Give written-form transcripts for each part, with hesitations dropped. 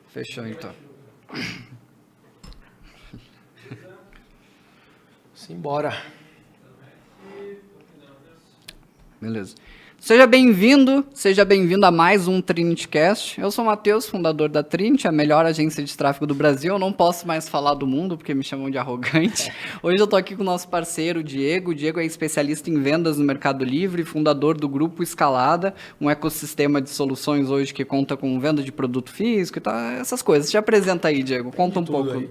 Fechou, então. Simbora. Beleza. Seja bem-vindo a mais um TrinityCast. Eu sou o Matheus, fundador da Trinity, a melhor agência de tráfego do Brasil. Eu não posso mais falar do mundo, porque me chamam de arrogante. Hoje eu tô aqui com o nosso parceiro, Diego. O Diego é especialista em vendas no Mercado Livre, fundador do Grupo Escalada, um ecossistema de soluções hoje que conta com venda de produto físico e tal, essas coisas. Te apresenta aí, Diego. Conta um pouco. Aí.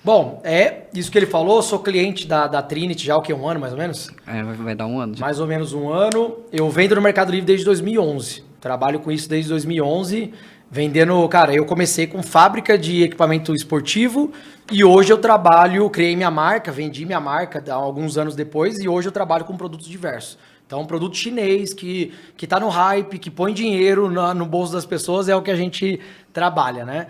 Bom, é isso que ele falou, sou cliente da Trinity já há um ano mais ou menos? Vai dar um ano. Já. Mais ou menos um ano. Eu vendo no Mercado Livre desde 2011. Trabalho com isso desde 2011, vendendo... Cara, eu comecei com fábrica de equipamento esportivo e hoje eu criei minha marca, vendi minha marca alguns anos depois e hoje eu trabalho com produtos diversos. Então, um produto chinês que tá no hype, que põe dinheiro no bolso das pessoas é o que a gente trabalha, né?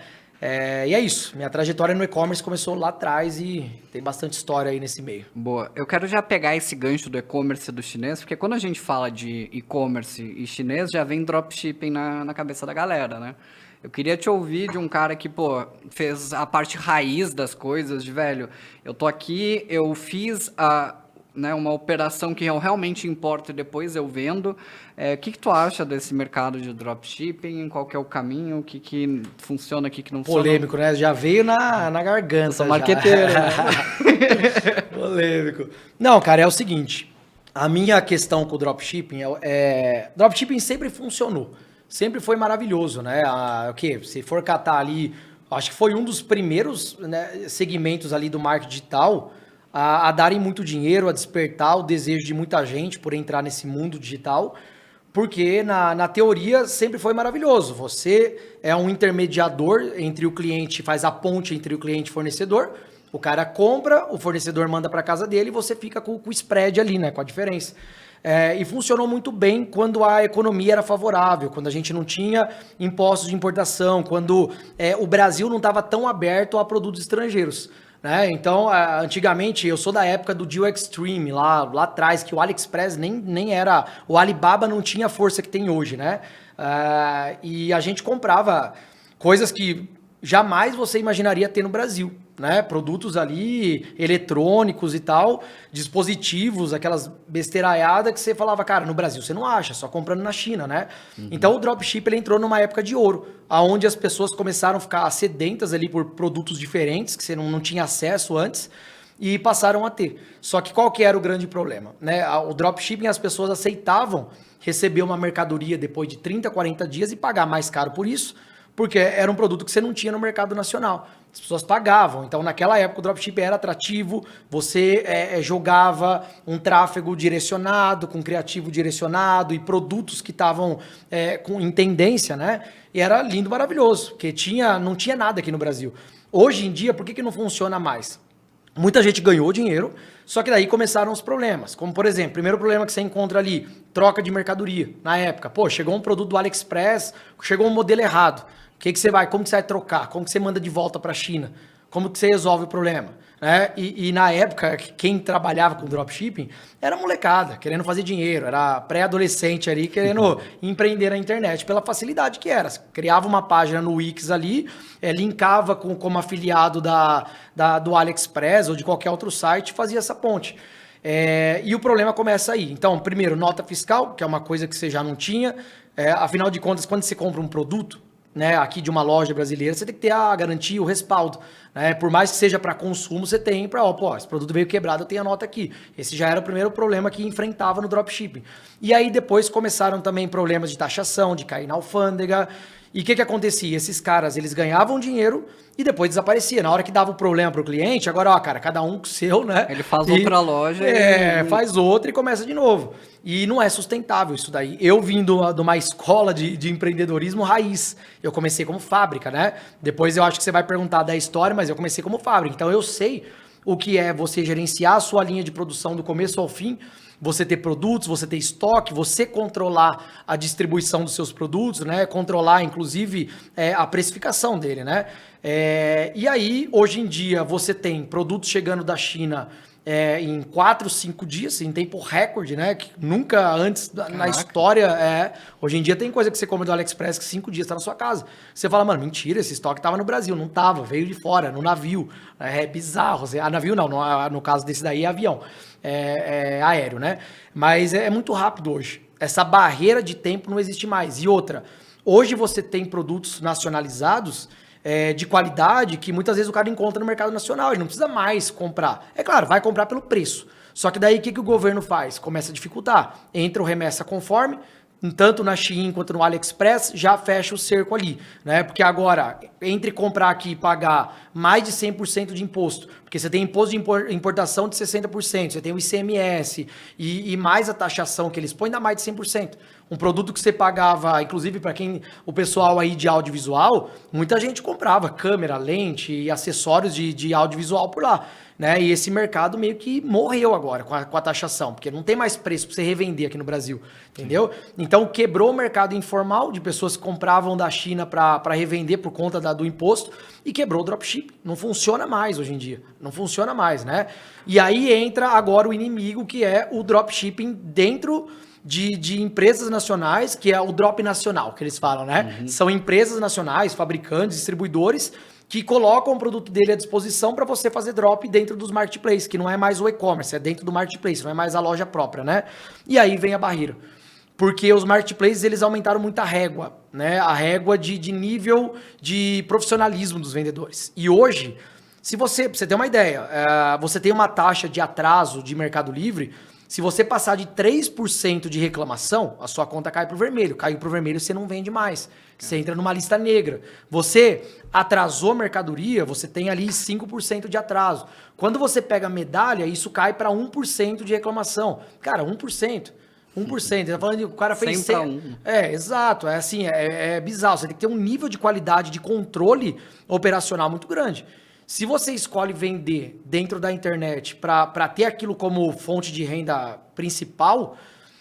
E é isso. Minha trajetória no e-commerce começou lá atrás e tem bastante história aí nesse meio. Boa. Eu quero já pegar esse gancho do e-commerce e do chinês, porque quando a gente fala de e-commerce e chinês, já vem dropshipping na cabeça da galera, né? Eu queria te ouvir de um cara que, fez a parte raiz das coisas, velho, eu tô aqui, eu fiz uma operação que eu realmente importo e depois eu vendo. O que tu acha desse mercado de dropshipping? Qual que é o caminho? O que funciona, o que não funciona? Polêmico, né? Já veio na garganta. Eu sou marqueteiro. Né? Polêmico. Não, cara, é o seguinte. A minha questão com o dropshipping dropshipping sempre funcionou. Sempre foi maravilhoso, né? Se for catar ali, acho que foi um dos primeiros, né, segmentos ali do marketing digital a darem muito dinheiro, a despertar o desejo de muita gente por entrar nesse mundo digital, porque na teoria sempre foi maravilhoso. Você é um intermediador entre o cliente, faz a ponte entre o cliente e o fornecedor, o cara compra, o fornecedor manda para casa dele e você fica com o spread ali, né, com a diferença. E funcionou muito bem quando a economia era favorável, quando a gente não tinha impostos de importação, quando o Brasil não estava tão aberto a produtos estrangeiros. Né? Então, antigamente, eu sou da época do Deal Extreme, lá atrás, que o AliExpress nem era... O Alibaba não tinha a força que tem hoje, né? E a gente comprava coisas que jamais você imaginaria ter no Brasil, né? Produtos ali, eletrônicos e tal, dispositivos, aquelas besteiraiadas que você falava, cara, no Brasil você não acha, só comprando na China, né? Uhum. Então o dropship ele entrou numa época de ouro, onde as pessoas começaram a ficar sedentas ali por produtos diferentes, que você não tinha acesso antes, e passaram a ter. Só que qual que era o grande problema? Né? O dropshipping, as pessoas aceitavam receber uma mercadoria depois de 30, 40 dias e pagar mais caro por isso, porque era um produto que você não tinha no mercado nacional. As pessoas pagavam. Então, naquela época, o dropshipping era atrativo. Você jogava um tráfego direcionado, com criativo direcionado e produtos que estavam em tendência, né? E era lindo, maravilhoso, porque não tinha nada aqui no Brasil. Hoje em dia, por que não funciona mais? Muita gente ganhou dinheiro, só que daí começaram os problemas. Como, por exemplo, o primeiro problema que você encontra ali, troca de mercadoria. Na época, chegou um produto do AliExpress, chegou um modelo errado. Como que você vai trocar? Como que você manda de volta para a China? Como que você resolve o problema? Né? E na época, quem trabalhava com dropshipping era molecada, querendo fazer dinheiro, era pré-adolescente ali, querendo empreender na internet, pela facilidade que era. Você criava uma página no Wix ali, linkava como afiliado do AliExpress ou de qualquer outro site, fazia essa ponte. E o problema começa aí. Então, primeiro, nota fiscal, que é uma coisa que você já não tinha. Afinal de contas, quando você compra um produto, né, aqui de uma loja brasileira, você tem que ter a garantia, o respaldo. Né? Por mais que seja para consumo, você tem para, esse produto veio quebrado, eu tenho a nota aqui. Esse já era o primeiro problema que enfrentava no dropshipping. E aí depois começaram também problemas de taxação, de cair na alfândega. E o que acontecia? Esses caras, eles ganhavam dinheiro e depois desaparecia. Na hora que dava o problema para o cliente, agora, cara, cada um com o seu, né? Ele faz outra loja. Faz outra e começa de novo. E não é sustentável isso daí. Eu vim de uma escola de empreendedorismo raiz. Eu comecei como fábrica, né? Depois eu acho que você vai perguntar da história, mas eu comecei como fábrica. Então eu sei o que é você gerenciar a sua linha de produção do começo ao fim, você ter produtos, você ter estoque, você controlar a distribuição dos seus produtos, né? Controlar, inclusive, a precificação dele, né? E aí, hoje em dia, você tem produtos chegando da China em 4, 5 dias, em tempo recorde, né? Que nunca antes na história. Hoje em dia tem coisa que você come do AliExpress que 5 dias está na sua casa. Você fala, mano, mentira, esse estoque estava no Brasil, não estava, veio de fora, no navio. É bizarro. Navio não, no caso desse daí é avião, é aéreo, né? Mas é muito rápido hoje. Essa barreira de tempo não existe mais. E outra, hoje você tem produtos nacionalizados de qualidade que muitas vezes o cara encontra no mercado nacional. Ele não precisa mais comprar. É claro, vai comprar pelo preço. Só que daí o que o governo faz? Começa a dificultar. Entra o remessa conforme, tanto na Shein quanto no AliExpress, já fecha o cerco ali, né? Porque agora, entre comprar aqui e pagar mais de 100% de imposto, porque você tem imposto de importação de 60%, você tem o ICMS e mais a taxação que eles põem, dá mais de 100%. Um produto que você pagava, inclusive para o pessoal aí de audiovisual, muita gente comprava câmera, lente e acessórios de audiovisual por lá, né? E esse mercado meio que morreu agora com a taxação, porque não tem mais preço para você revender aqui no Brasil, entendeu? Então quebrou o mercado informal de pessoas que compravam da China para revender por conta do imposto e quebrou o dropshipping. Não funciona mais hoje em dia, não funciona mais, né? E aí entra agora o inimigo, que é o dropshipping dentro de empresas nacionais, que é o drop nacional, que eles falam, né? Uhum. São empresas nacionais, fabricantes, distribuidores, que colocam o produto dele à disposição para você fazer drop dentro dos marketplaces, que não é mais o e-commerce, é dentro do marketplace, não é mais a loja própria, né? E aí vem a barreira. Porque os marketplaces, eles aumentaram muito a régua, né? A régua de nível de profissionalismo dos vendedores. E hoje, pra você ter uma ideia, você tem uma taxa de atraso de Mercado Livre. Se você passar de 3% de reclamação, a sua conta cai para o vermelho. Caiu para o vermelho, você não vende mais. Você entra numa lista negra. Você atrasou mercadoria, você tem ali 5% de atraso. Quando você pega a medalha, isso cai para 1% de reclamação. Cara, 1%. 1%. Você tá falando que o cara fez 100 para 1. Exato. É assim, é bizarro. Você tem que ter um nível de qualidade, de controle operacional muito grande. Se você escolhe vender dentro da internet para ter aquilo como fonte de renda principal,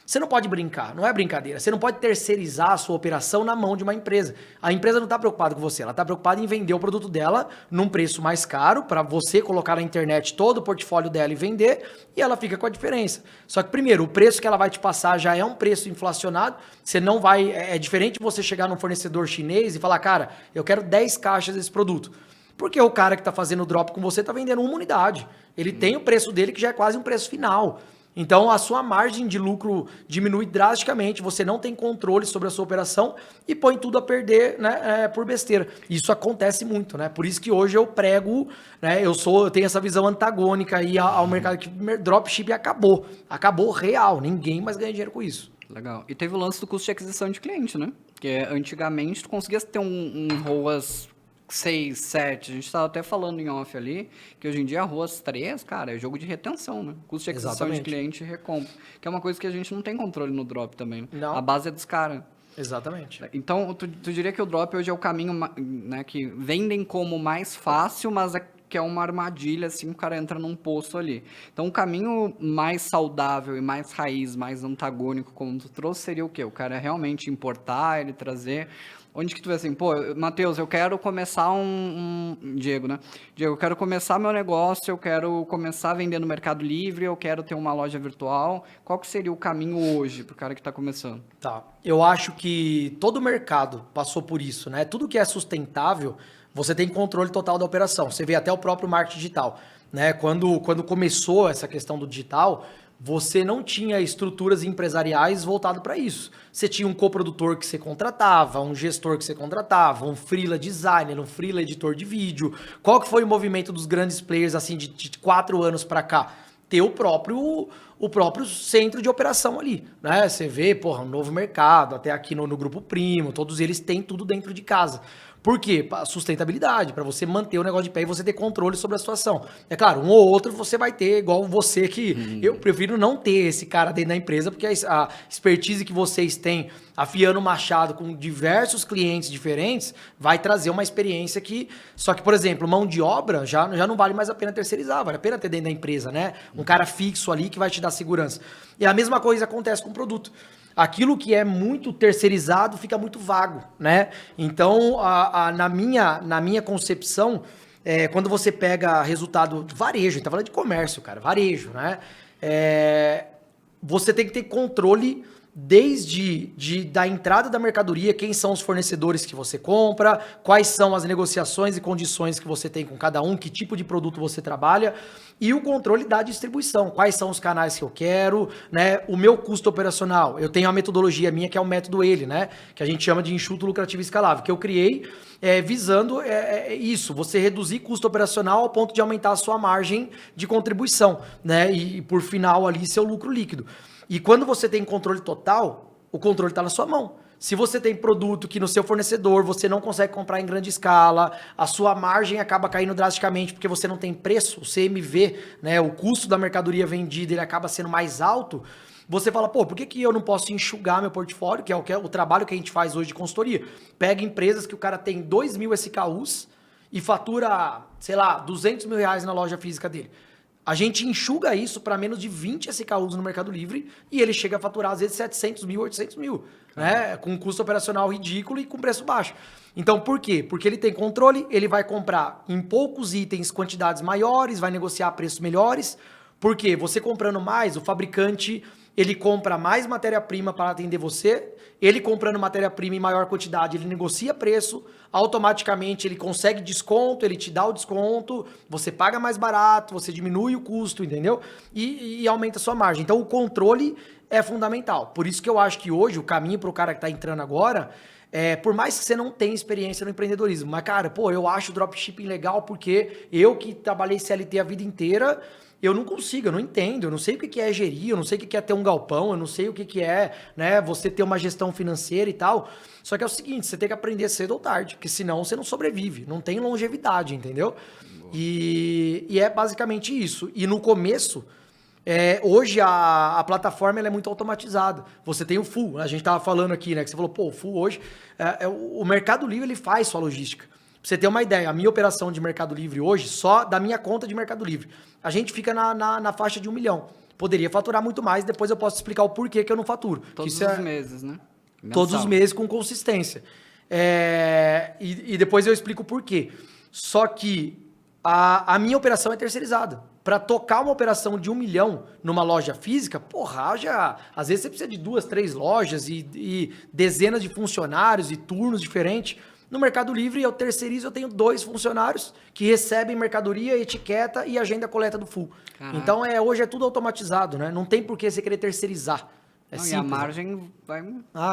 você não pode brincar, não é brincadeira. Você não pode terceirizar a sua operação na mão de uma empresa. A empresa não está preocupada com você, ela está preocupada em vender o produto dela num preço mais caro para você colocar na internet todo o portfólio dela e vender, e ela fica com a diferença. Só que, primeiro, o preço que ela vai te passar já é um preço inflacionado. Você não vai... É diferente você chegar num fornecedor chinês e falar, cara, eu quero 10 caixas desse produto. Porque o cara que está fazendo o drop com você está vendendo uma unidade. Ele tem o preço dele que já é quase um preço final. Então a sua margem de lucro diminui drasticamente, você não tem controle sobre a sua operação e põe tudo a perder, né, por besteira. Isso acontece muito, né? Por isso que hoje eu prego, né, eu tenho essa visão antagônica aí ao mercado que dropshipping acabou real, ninguém mais ganha dinheiro com isso. Legal. E teve o lance do custo de aquisição de cliente, né? Porque antigamente tu conseguia ter um ROAS 6, 7, a gente estava até falando em off ali, que hoje em dia ROAS 3, cara, é jogo de retenção, né? Custo de aquisição de cliente e recompra, que é uma coisa que a gente não tem controle no drop também. Não. A base é dos caras. Exatamente. Então, tu diria que o drop hoje é o caminho, né, que vendem como mais fácil, mas que é uma armadilha, assim, o cara entra num poço ali. Então, o caminho mais saudável e mais raiz, mais antagônico, como tu trouxe, seria o quê? O cara realmente importar, ele trazer... Onde que tu vê assim, pô, Matheus, eu quero começar Diego, né? Diego, eu quero começar meu negócio, eu quero começar a vender no Mercado Livre, eu quero ter uma loja virtual. Qual que seria o caminho hoje pro cara que está começando? Tá. Eu acho que todo o mercado passou por isso, né? Tudo que é sustentável, você tem controle total da operação. Você vê até o próprio marketing digital, né? Quando começou essa questão do digital, você não tinha estruturas empresariais voltadas para isso. Você tinha um coprodutor que você contratava, um gestor que você contratava, um freela designer, um freela editor de vídeo. Qual que foi o movimento dos grandes players assim de 4 anos para cá? Ter o próprio centro de operação ali, né? Você vê, porra, um novo mercado, até aqui no Grupo Primo, todos eles têm tudo dentro de casa. Por quê? Para sustentabilidade, para você manter o negócio de pé e você ter controle sobre a situação. É claro, um ou outro você vai ter, igual você que... Eu prefiro não ter esse cara dentro da empresa, porque a expertise que vocês têm afiando o machado com diversos clientes diferentes vai trazer uma experiência que... Só que, por exemplo, mão de obra já não vale mais a pena terceirizar, vale a pena ter dentro da empresa, né? Um cara fixo ali que vai te dar segurança. E a mesma coisa acontece com o produto. Aquilo que é muito terceirizado fica muito vago, né? Então, na minha concepção, quando você pega resultado varejo, a gente tá falando de comércio, cara, varejo, né? Você tem que ter controle da entrada da mercadoria, quem são os fornecedores que você compra, quais são as negociações e condições que você tem com cada um, que tipo de produto você trabalha, e o controle da distribuição, quais são os canais que eu quero, né? O meu custo operacional, eu tenho a metodologia minha, que é o método ELE, né? Que a gente chama de enxuto, lucrativo e escalável, que eu criei visando isso, você reduzir custo operacional ao ponto de aumentar a sua margem de contribuição, né? E por final ali, seu lucro líquido. E quando você tem controle total, o controle está na sua mão. Se você tem produto que no seu fornecedor você não consegue comprar em grande escala, a sua margem acaba caindo drasticamente porque você não tem preço, o CMV, né, o custo da mercadoria vendida, ele acaba sendo mais alto, você fala, pô, por que eu não posso enxugar meu portfólio, que é o trabalho que a gente faz hoje de consultoria? Pega empresas que o cara tem 2.000 SKUs e fatura, sei lá, 200 mil reais na loja física dele. A gente enxuga isso para menos de 20 SKUs no Mercado Livre e ele chega a faturar às vezes 700 mil, 800 mil, né? Com um custo operacional ridículo e com preço baixo. Então, por quê? Porque ele tem controle, ele vai comprar em poucos itens quantidades maiores, vai negociar preços melhores. Por quê? Você comprando mais, o fabricante ele compra mais matéria-prima para atender você, ele comprando matéria-prima em maior quantidade, ele negocia preço, automaticamente ele consegue desconto, ele te dá o desconto, você paga mais barato, você diminui o custo, entendeu? E aumenta a sua margem. Então o controle é fundamental. Por isso que eu acho que hoje o caminho para o cara que está entrando agora, por mais que você não tenha experiência no empreendedorismo, mas cara, pô, eu acho o dropshipping legal porque eu que trabalhei CLT a vida inteira, eu não consigo, eu não entendo, eu não sei o que é gerir, eu não sei o que é ter um galpão, eu não sei o que é, né, você ter uma gestão financeira e tal. Só que é o seguinte, você tem que aprender cedo ou tarde, porque senão você não sobrevive, não tem longevidade, entendeu? E é basicamente isso. E no começo, hoje a plataforma ela é muito automatizada. Você tem o Full, a gente estava falando aqui, né, que você falou, pô, o Full hoje, o Mercado Livre ele faz sua logística. Pra você ter uma ideia, a minha operação de Mercado Livre hoje, só da minha conta de Mercado Livre, a gente fica na faixa de 1 milhão. Poderia faturar muito mais, depois eu posso explicar o porquê que eu não faturo. Todos os meses, né? Mensal. Todos os meses com consistência. E depois eu explico o porquê. Só que a minha operação é terceirizada. Para tocar uma operação de 1 milhão numa loja física, porra, às vezes você precisa de 2, 3 lojas e dezenas de funcionários e turnos diferentes. No Mercado Livre, eu terceirizo, eu tenho 2 funcionários que recebem mercadoria, etiqueta e agenda coleta do Full. Caraca. Então, hoje é tudo automatizado, né? Não tem por que você querer terceirizar. Simples, e a margem vai...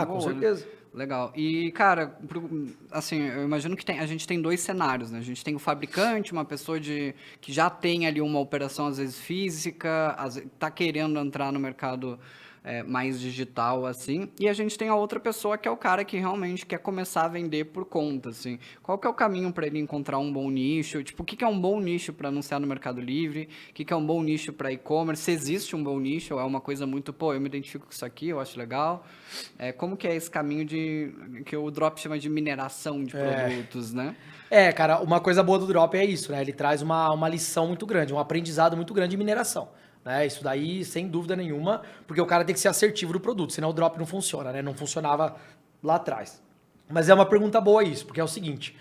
com certeza. Né? Legal. E, cara, assim, eu imagino que a gente tem 2 cenários, né? A gente tem o fabricante, uma pessoa que já tem ali uma operação, às vezes, física, tá querendo entrar no mercado... mais digital, assim, e a gente tem a outra pessoa que é o cara que realmente quer começar a vender por conta, assim. Qual que é o caminho para ele encontrar um bom nicho? Tipo, o que é um bom nicho para anunciar no Mercado Livre? O que é um bom nicho para e-commerce? Se existe um bom nicho, ou é uma coisa muito, pô, eu me identifico com isso aqui, eu acho legal. Como que é esse caminho que o Drop chama de mineração de produtos, né? Cara, uma coisa boa do Drop é isso, né? Ele traz uma lição muito grande, um aprendizado muito grande de mineração. Isso daí, sem dúvida nenhuma, porque o cara tem que ser assertivo do produto, senão o drop não funciona, né? Não funcionava lá atrás. Mas é uma pergunta boa isso, porque é o seguinte,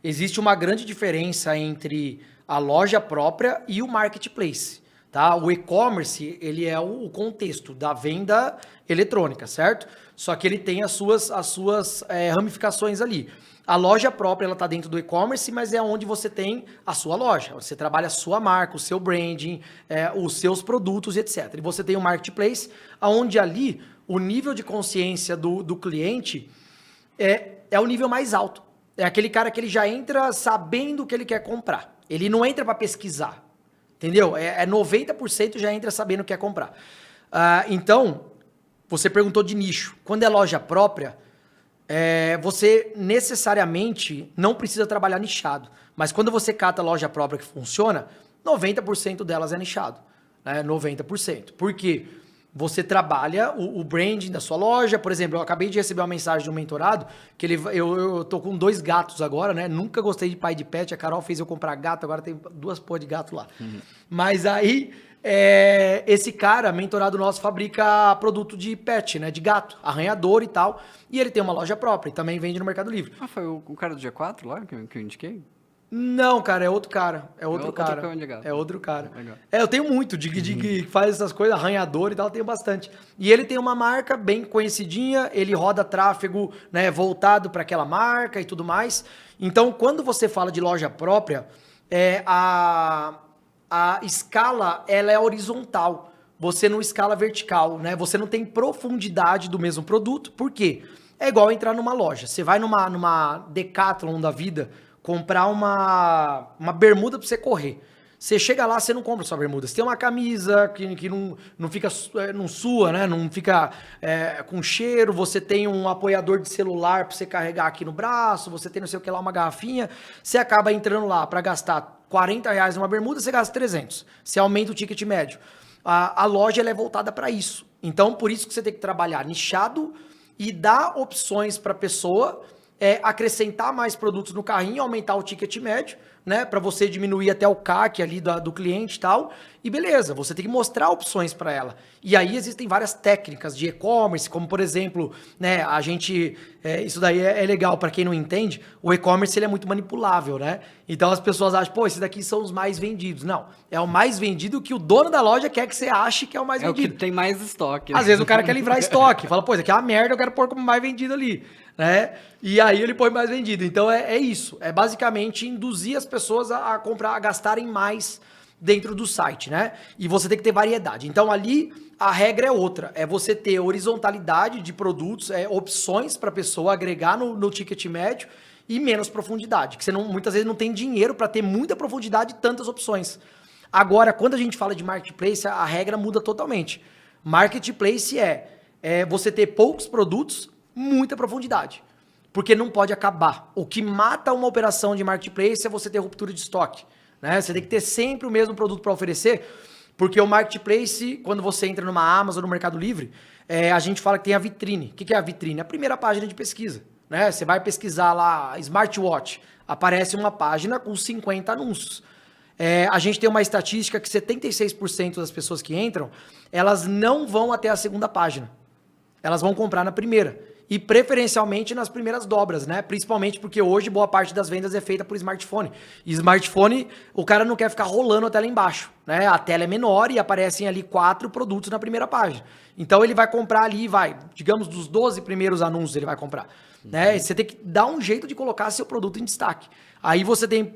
existe uma grande diferença entre a loja própria e o marketplace, tá? O e-commerce, ele é o contexto da venda eletrônica, certo? Só que ele tem as suas ramificações ali. A loja própria, ela está dentro do e-commerce, mas é onde você tem a sua loja. Você trabalha a sua marca, o seu branding, os seus produtos, etc. E você tem o marketplace, onde ali o nível de consciência do cliente é o nível mais alto. É aquele cara que ele já entra sabendo o que ele quer comprar. Ele não entra para pesquisar, entendeu? 90% já entra sabendo o que quer comprar. Então, você perguntou de nicho. Quando é loja própria... você necessariamente não precisa trabalhar nichado. Mas quando você cata a loja própria que funciona, 90% delas é nichado. Né? 90%. Por quê? Você trabalha o branding da sua loja. Por exemplo, eu acabei de receber uma mensagem de um mentorado que eu tô com 2 gatos agora, né? Nunca gostei de pai de pet. A Carol fez eu comprar gato, agora tem 2 pó de gato lá. Uhum. Mas aí... esse cara, mentorado nosso, fabrica produto de pet, né? De gato, arranhador e tal. E ele tem uma loja própria e também vende no Mercado Livre. Foi o cara do G4 lá que eu indiquei? Não, cara, é outro cara. É outro outro cara. cão de gato. É outro cara. Legal. Eu tenho muito de que faz essas coisas, arranhador e tal, eu tenho bastante. E ele tem uma marca bem conhecidinha, ele roda tráfego, né, voltado para aquela marca e tudo mais. Então, quando você fala de loja própria, a escala ela é horizontal. Você não escala vertical, né? Você não tem profundidade do mesmo produto. Por quê? É igual entrar numa loja. Você vai numa Decathlon da vida comprar uma bermuda pra você correr. Você chega lá, você não compra sua bermuda. Você tem uma camisa que não fica, não sua, né? Não fica com cheiro. Você tem um apoiador de celular pra você carregar aqui no braço. Você tem não sei o que lá, uma garrafinha. Você acaba entrando lá pra gastar R$40 numa bermuda, você gasta 300. Você aumenta o ticket médio. A loja ela é voltada para isso. Então, por isso que você tem que trabalhar nichado e dar opções para a pessoa acrescentar mais produtos no carrinho, aumentar o ticket médio, né? Para você diminuir até o CAC ali do cliente e tal. E beleza, você tem que mostrar opções para ela. E aí existem várias técnicas de e-commerce, como por exemplo, né? A gente. Isso daí é legal para quem não entende. O e-commerce ele é muito manipulável, né? Então as pessoas acham, pô, esses daqui são os mais vendidos. Não, é o mais vendido que o dono da loja quer que você ache que é o mais vendido. É o que tem mais estoque. Às vezes o cara quer livrar estoque, fala, pô, isso aqui é uma merda, eu quero pôr como mais vendido ali, né? E aí ele põe mais vendido. Então é isso, é basicamente induzir as pessoas a comprar, a gastarem mais dentro do site, né? E você tem que ter variedade. Então ali a regra é outra, é você ter horizontalidade de produtos, opções para a pessoa agregar no ticket médio e menos profundidade, que você muitas vezes não tem dinheiro para ter muita profundidade e tantas opções. Agora, quando a gente fala de marketplace, a regra muda totalmente. Marketplace é você ter poucos produtos, muita profundidade. Porque não pode acabar. O que mata uma operação de marketplace é você ter ruptura de estoque, né? Você tem que ter sempre o mesmo produto para oferecer, porque o marketplace, quando você entra numa Amazon, no Mercado Livre, a gente fala que tem a vitrine. O que é a vitrine? A primeira página de pesquisa, né? Você vai pesquisar lá smartwatch, aparece uma página com 50 anúncios. A gente tem uma estatística que 76% das pessoas que entram, elas não vão até a segunda página. Elas vão comprar na primeira. E preferencialmente nas primeiras dobras, né? Principalmente porque hoje boa parte das vendas é feita por smartphone. E smartphone, o cara não quer ficar rolando a tela embaixo, né? A tela é menor e aparecem ali 4 produtos na primeira página. Então ele vai comprar ali, digamos, dos 12 primeiros anúncios ele vai comprar. Né? Você tem que dar um jeito de colocar seu produto em destaque. Aí você tem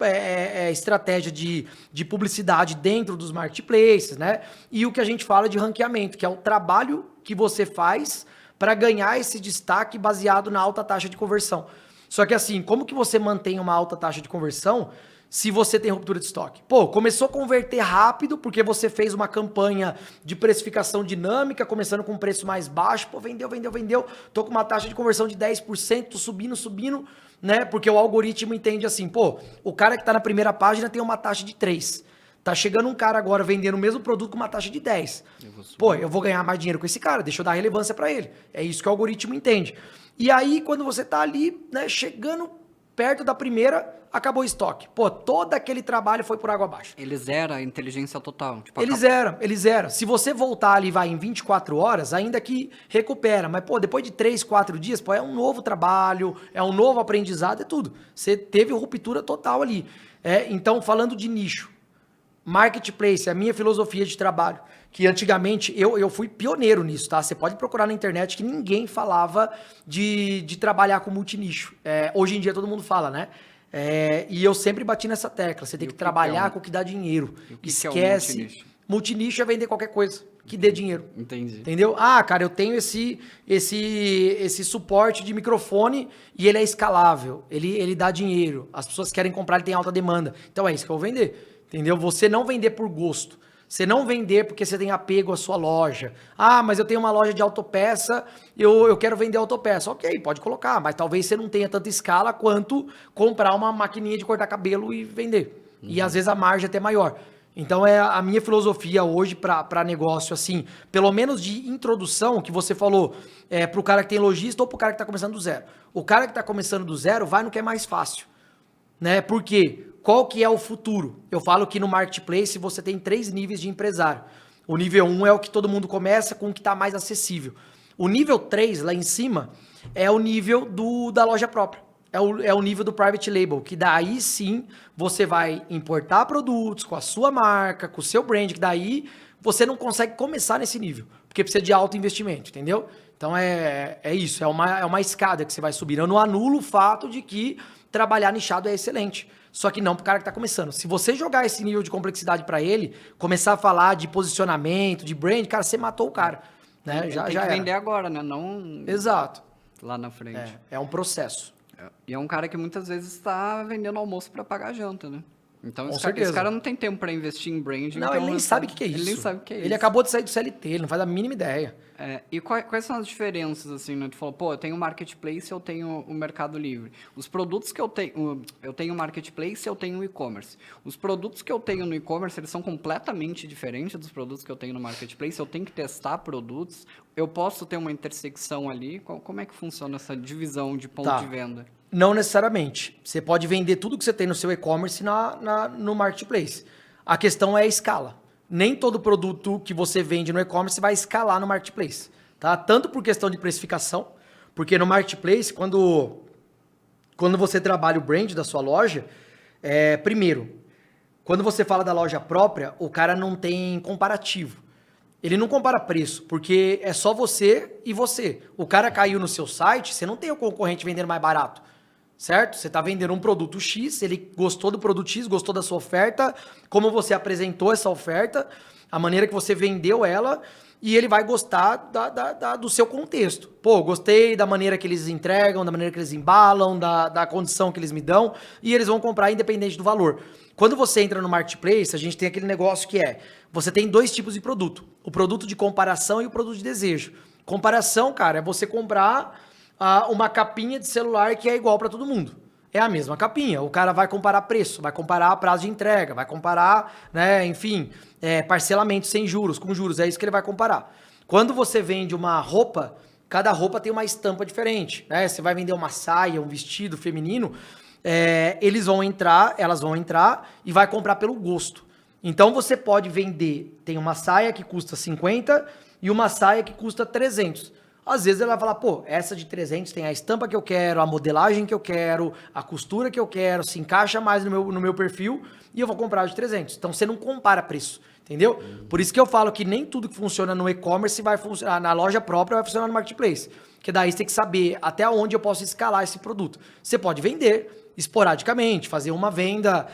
estratégia de publicidade dentro dos marketplaces, né? E o que a gente fala de ranqueamento, que é o trabalho que você faz para ganhar esse destaque baseado na alta taxa de conversão. Só que assim, como que você mantém uma alta taxa de conversão se você tem ruptura de estoque? Pô, começou a converter rápido porque você fez uma campanha de precificação dinâmica, começando com um preço mais baixo, pô, vendeu, tô com uma taxa de conversão de 10%, tô subindo, né? Porque o algoritmo entende assim, pô, o cara que tá na primeira página tem uma taxa de 3%. Tá chegando um cara agora vendendo o mesmo produto com uma taxa de 10. Pô, eu vou ganhar mais dinheiro com esse cara, deixa eu dar relevância para ele. É isso que o algoritmo entende. E aí, quando você tá ali, né, chegando perto da primeira, acabou o estoque. Pô, todo aquele trabalho foi por água abaixo. Ele zera a inteligência total. Tipo, Eles eram. Se você voltar ali, em 24 horas, ainda que recupera. Mas, pô, depois de 3, 4 dias, pô, é um novo trabalho, é um novo aprendizado, é tudo. Você teve ruptura total ali. Então, falando de nicho, marketplace, a minha filosofia de trabalho, que antigamente eu fui pioneiro nisso, tá? Você pode procurar na internet que ninguém falava de trabalhar com multinicho. Hoje em dia todo mundo fala, né? E eu sempre bati nessa tecla, você tem que trabalhar com o que dá dinheiro. Esquece. multinicho? Multinicho é vender qualquer coisa que dê dinheiro. Entendi. Entendeu? Ah, cara, eu tenho esse suporte de microfone e ele é escalável, ele dá dinheiro, as pessoas querem comprar, ele tem alta demanda. Então é isso que eu vou vender. Entendeu? Você não vender por gosto. Você não vender porque você tem apego à sua loja. Ah, mas eu tenho uma loja de autopeça, eu quero vender autopeça. Ok, pode colocar, mas talvez você não tenha tanta escala quanto comprar uma maquininha de cortar cabelo e vender. E às vezes a margem é até maior. Então é a minha filosofia hoje para negócio, assim, pelo menos de introdução, que você falou, para o cara que tem lojista ou para o cara que está começando do zero. O cara que está começando do zero vai no que é mais fácil. Né? Por quê? Qual que é o futuro? Eu falo que no marketplace você tem 3 níveis de empresário. O nível 1 é o que todo mundo começa, com o que está mais acessível. O nível 3, lá em cima, é o nível da loja própria. é o nível do private label, que daí sim você vai importar produtos com a sua marca, com o seu brand, que daí você não consegue começar nesse nível, porque precisa de alto investimento, entendeu? Então é isso, é uma escada que você vai subir. Eu não anulo o fato de que trabalhar nichado é excelente, só que não pro cara que tá começando. Se você jogar esse nível de complexidade para ele, começar a falar de posicionamento, de brand, cara, você matou o cara. Né? Já tem que era. vender agora, né? Não Exato. lá na frente. É um processo. E é um cara que muitas vezes está vendendo almoço para pagar janta, né? Então, Com esse certeza. cara não tem tempo para investir em branding. Não, então ele nem sabe o que é isso. Ele nem sabe o que é isso. Ele acabou de sair do CLT, ele não faz a mínima ideia. E quais são as diferenças, assim, né? Tu falou, pô, eu tenho o Marketplace, eu tenho o Mercado Livre. Os produtos que eu tenho o Marketplace, eu tenho o e-commerce. Os produtos que eu tenho no e-commerce, eles são completamente diferentes dos produtos que eu tenho no Marketplace. Eu tenho que testar produtos. Eu posso ter uma intersecção ali. Como é que funciona essa divisão de ponto de venda? Não necessariamente. Você pode vender tudo que você tem no seu e-commerce no Marketplace. A questão é a escala. Nem todo produto que você vende no e-commerce vai escalar no Marketplace. Tá? Tanto por questão de precificação, porque no Marketplace, quando você trabalha o brand da sua loja, primeiro, quando você fala da loja própria, o cara não tem comparativo. Ele não compara preço, porque é só você e você. O cara caiu no seu site, você não tem o concorrente vendendo mais barato. Certo? Você está vendendo um produto X, ele gostou do produto X, gostou da sua oferta, como você apresentou essa oferta, a maneira que você vendeu ela, e ele vai gostar do seu contexto. Pô, gostei da maneira que eles entregam, da maneira que eles embalam, da condição que eles me dão, e eles vão comprar independente do valor. Quando você entra no Marketplace, a gente tem aquele negócio que você tem dois tipos de produto. O produto de comparação e o produto de desejo. Comparação, cara, é você comprar uma capinha de celular que é igual para todo mundo. É a mesma capinha. O cara vai comparar preço, vai comparar prazo de entrega, vai comparar, né, enfim, parcelamento sem juros, com juros. É isso que ele vai comparar. Quando você vende uma roupa, cada roupa tem uma estampa diferente. Né? Você vai vender uma saia, um vestido feminino, elas vão entrar e vai comprar pelo gosto. Então você pode vender, tem uma saia que custa 50 e uma saia que custa 300. Às vezes ela vai falar, pô, essa de 300 tem a estampa que eu quero, a modelagem que eu quero, a costura que eu quero, se encaixa mais no meu perfil e eu vou comprar a de 300. Então você não compara preço, entendeu? Por isso que eu falo que nem tudo que funciona no e-commerce vai funcionar na loja própria, vai funcionar no Marketplace. Porque daí você tem que saber até onde eu posso escalar esse produto. Você pode vender esporadicamente, fazer uma venda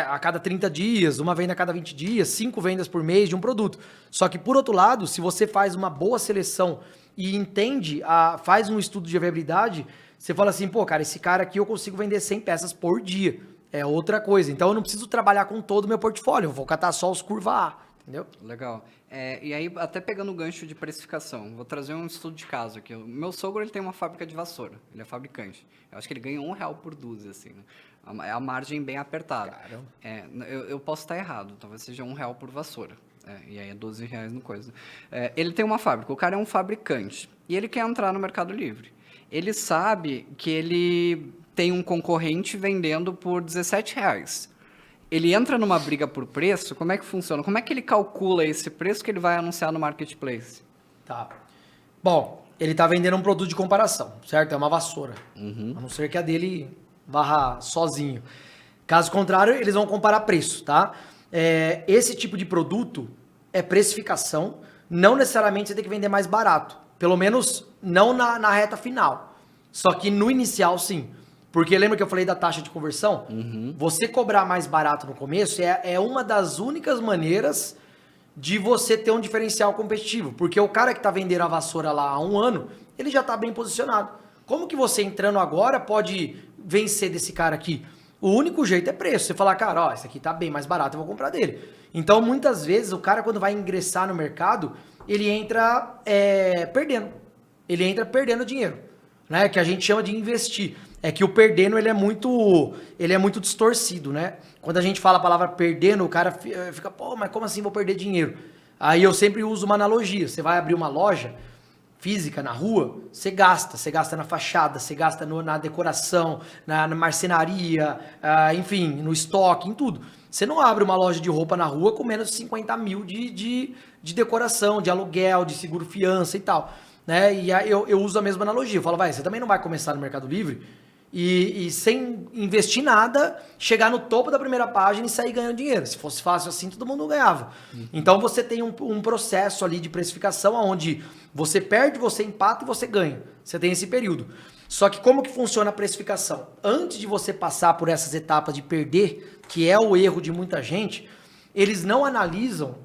a cada 30 dias, uma venda a cada 20 dias, 5 vendas por mês de um produto. Só que, por outro lado, se você faz uma boa seleção e entende, faz um estudo de viabilidade, você fala assim, pô, cara, esse cara aqui eu consigo vender 100 peças por dia. É outra coisa. Então, eu não preciso trabalhar com todo o meu portfólio, eu vou catar só os curva A, entendeu? Legal. E aí, até pegando o gancho de precificação, vou trazer um estudo de caso aqui. O meu sogro, ele tem uma fábrica de vassoura, ele é fabricante. Eu acho que ele ganha R$1 por dúzia, assim, né? É a margem bem apertada. Eu posso estar errado, talvez seja R$1 por vassoura. E aí é R$12 no coisa. Ele tem uma fábrica, o cara é um fabricante, e ele quer entrar no Mercado Livre. Ele sabe que ele tem um concorrente vendendo por R$17. Ele entra numa briga por preço, como é que funciona? Como é que ele calcula esse preço que ele vai anunciar no Marketplace? Tá. Bom, ele está vendendo um produto de comparação, certo? É uma vassoura. A não ser que a dele varra sozinho. Caso contrário, eles vão comparar preço, tá? Esse tipo de produto é precificação. Não necessariamente você tem que vender mais barato. Pelo menos não na reta final. Só que no inicial, sim. Porque lembra que eu falei da taxa de conversão? Você cobrar mais barato no começo é uma das únicas maneiras de você ter um diferencial competitivo. Porque o cara que está vendendo a vassoura lá há 1 ano, ele já está bem posicionado. Como que você entrando agora pode vencer desse cara aqui? O único jeito é preço. Você falar, cara, ó, esse aqui tá bem mais barato, eu vou comprar dele. Então, muitas vezes, o cara quando vai ingressar no mercado, ele entra perdendo. Ele entra perdendo dinheiro, né? Que a gente chama de investir. É que o perdendo, ele é muito distorcido, né? Quando a gente fala a palavra perdendo, o cara fica, pô, mas como assim vou perder dinheiro? Aí eu sempre uso uma analogia. Você vai abrir uma loja física na rua, você gasta na fachada, você gasta na decoração, na marcenaria, enfim, no estoque, em tudo. Você não abre uma loja de roupa na rua com menos de 50 mil de decoração, de aluguel, de seguro fiança e tal. Né? E aí eu uso a mesma analogia. Eu falo, você também não vai começar no Mercado Livre e sem investir nada, chegar no topo da primeira página e sair ganhando dinheiro. Se fosse fácil assim, todo mundo ganhava. Então você tem um processo ali de precificação onde você perde, você empata e você ganha. Você tem esse período. Só que como que funciona a precificação? Antes de você passar por essas etapas de perder, que é o erro de muita gente, eles não analisam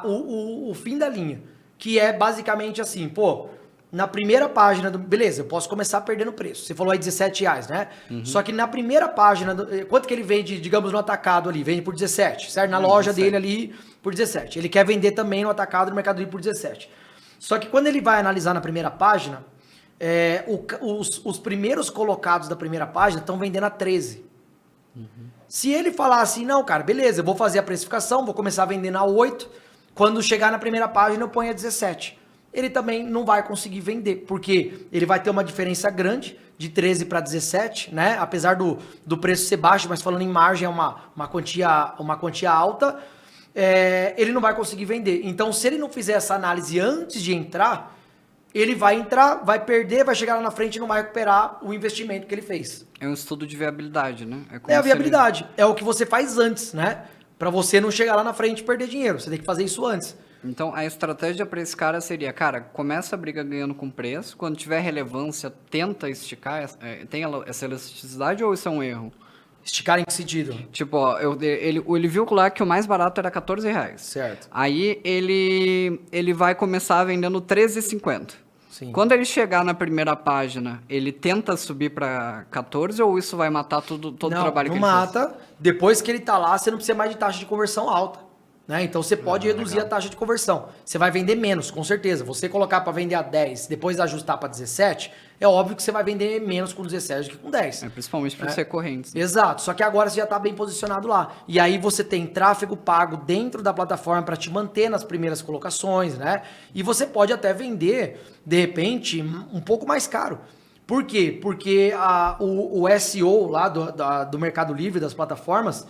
o fim da linha, que é basicamente assim, pô, na primeira página, beleza, eu posso começar perdendo preço. Você falou aí R$17, né? Só que na primeira página, quanto que ele vende, digamos, no atacado ali? Vende por 17, certo? Na loja 17. Dele ali por 17. Ele quer vender também no atacado no Mercado Livre por 17. Só que quando ele vai analisar na primeira página, os primeiros colocados da primeira página estão vendendo a 13. Se ele falar assim, não, cara, beleza, eu vou fazer a precificação, vou começar vendendo a 8, quando chegar na primeira página eu ponho a 17. Ele também não vai conseguir vender, porque ele vai ter uma diferença grande de 13 para 17, né? Apesar do preço ser baixo, mas falando em margem é uma quantia alta, ele não vai conseguir vender. Então, se ele não fizer essa análise antes de entrar, ele vai entrar, vai perder, vai chegar lá na frente e não vai recuperar o investimento que ele fez. É um estudo de viabilidade, né? É a viabilidade. É o que você faz antes, né? Para você não chegar lá na frente e perder dinheiro. Você tem que fazer isso antes. Então, a estratégia para esse cara seria, cara, começa a briga ganhando com preço, quando tiver relevância, tenta esticar, tem essa elasticidade ou isso é um erro? Esticar em que sentido? Tipo, ó, ele viu lá que o mais barato era R$14. Certo. Aí ele vai começar vendendo R$13,50. Sim. Quando ele chegar na primeira página, ele tenta subir para 14 ou isso vai matar todo o trabalho que ele fez? Não mata. Depois que ele tá lá, você não precisa mais de taxa de conversão alta. Né? Então você pode reduzir legal. A taxa de conversão. Você vai vender menos, com certeza. Você colocar para vender a 10, depois ajustar para 17, é óbvio que você vai vender menos com 17 do que com 10. Principalmente para os recorrentes. Exato. Só que agora você já está bem posicionado lá. E aí você tem tráfego pago dentro da plataforma para te manter nas primeiras colocações, né? E você pode até vender, de repente, um pouco mais caro. Por quê? Porque o SEO lá do Mercado Livre, das plataformas,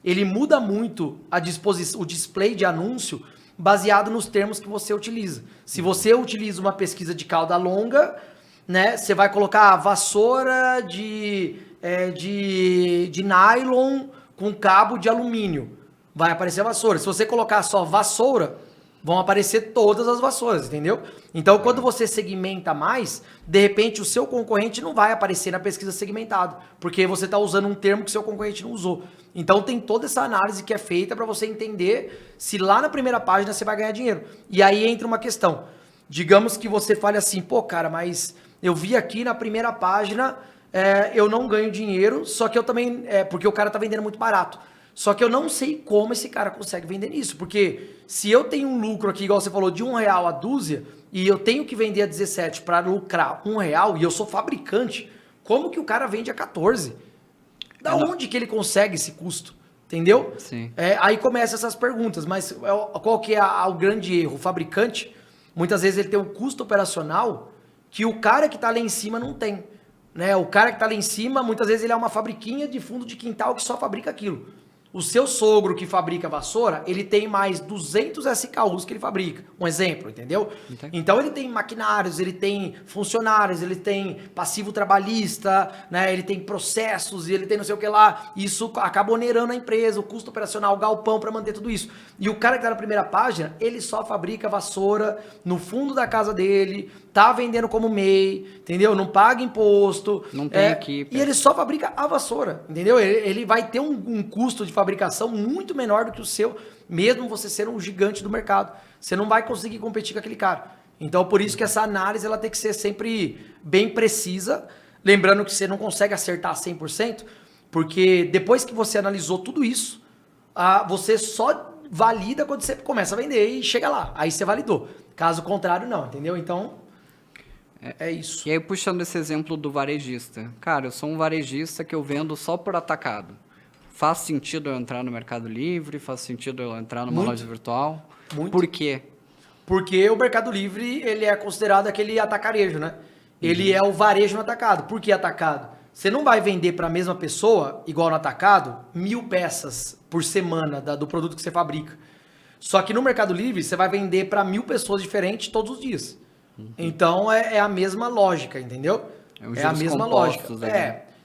ele muda muito o display de anúncio baseado nos termos que você utiliza. Se você utiliza uma pesquisa de cauda longa, né, você vai colocar vassoura de nylon com cabo de alumínio. Vai aparecer a vassoura. Se você colocar só vassoura, vão aparecer todas as vassouras, entendeu? Então, quando você segmenta mais, de repente o seu concorrente não vai aparecer na pesquisa segmentada, porque você está usando um termo que seu concorrente não usou. Então, tem toda essa análise que é feita para você entender se lá na primeira página você vai ganhar dinheiro. E aí entra uma questão. Digamos que você fale assim, pô, cara, mas eu vi aqui na primeira página, eu não ganho dinheiro, só que eu também, porque o cara está vendendo muito barato. Só que eu não sei como esse cara consegue vender isso, porque se eu tenho um lucro aqui, igual você falou, de R$1 a dúzia, e eu tenho que vender a 17 para lucrar R$1, e eu sou fabricante, como que o cara vende a 14? Da onde que ele consegue esse custo? Entendeu? Sim. Aí começam essas perguntas, mas qual que é o grande erro? O fabricante, muitas vezes ele tem um custo operacional que o cara que está lá em cima não tem. Né? O cara que está lá em cima, muitas vezes ele é uma fabriquinha de fundo de quintal que só fabrica aquilo. O seu sogro que fabrica vassoura, ele tem mais 200 SKUs que ele fabrica. Um exemplo, entendeu? Entendi. Então ele tem maquinários, ele tem funcionários, ele tem passivo trabalhista, né? Ele tem processos, ele tem não sei o que lá. Isso acaba onerando a empresa, o custo operacional, o galpão para manter tudo isso. E o cara que está na primeira página, ele só fabrica vassoura no fundo da casa dele, tá vendendo como MEI, entendeu? Não paga imposto. Não tem equipe. E ele só fabrica a vassoura, entendeu? Ele vai ter um custo de fabricação muito menor do que o seu, mesmo você ser um gigante do mercado. Você não vai conseguir competir com aquele cara. Então, por isso que essa análise ela tem que ser sempre bem precisa, lembrando que você não consegue acertar 100%, porque depois que você analisou tudo isso, você só valida quando você começa a vender e chega lá. Aí você validou. Caso contrário, não, entendeu? Então, é isso. E aí, puxando esse exemplo do varejista. Cara, eu sou um varejista que eu vendo só por atacado. Faz sentido eu entrar no Mercado Livre? Faz sentido eu entrar numa loja virtual? Muito. Por quê? Porque o Mercado Livre, ele é considerado aquele atacarejo, né? Ele é o varejo no atacado. Por que atacado? Você não vai vender para a mesma pessoa, igual no atacado, 1.000 peças por semana do produto que você fabrica. Só que no Mercado Livre, você vai vender para 1.000 pessoas diferentes todos os dias. Então, é a mesma lógica, entendeu? É a mesma lógica.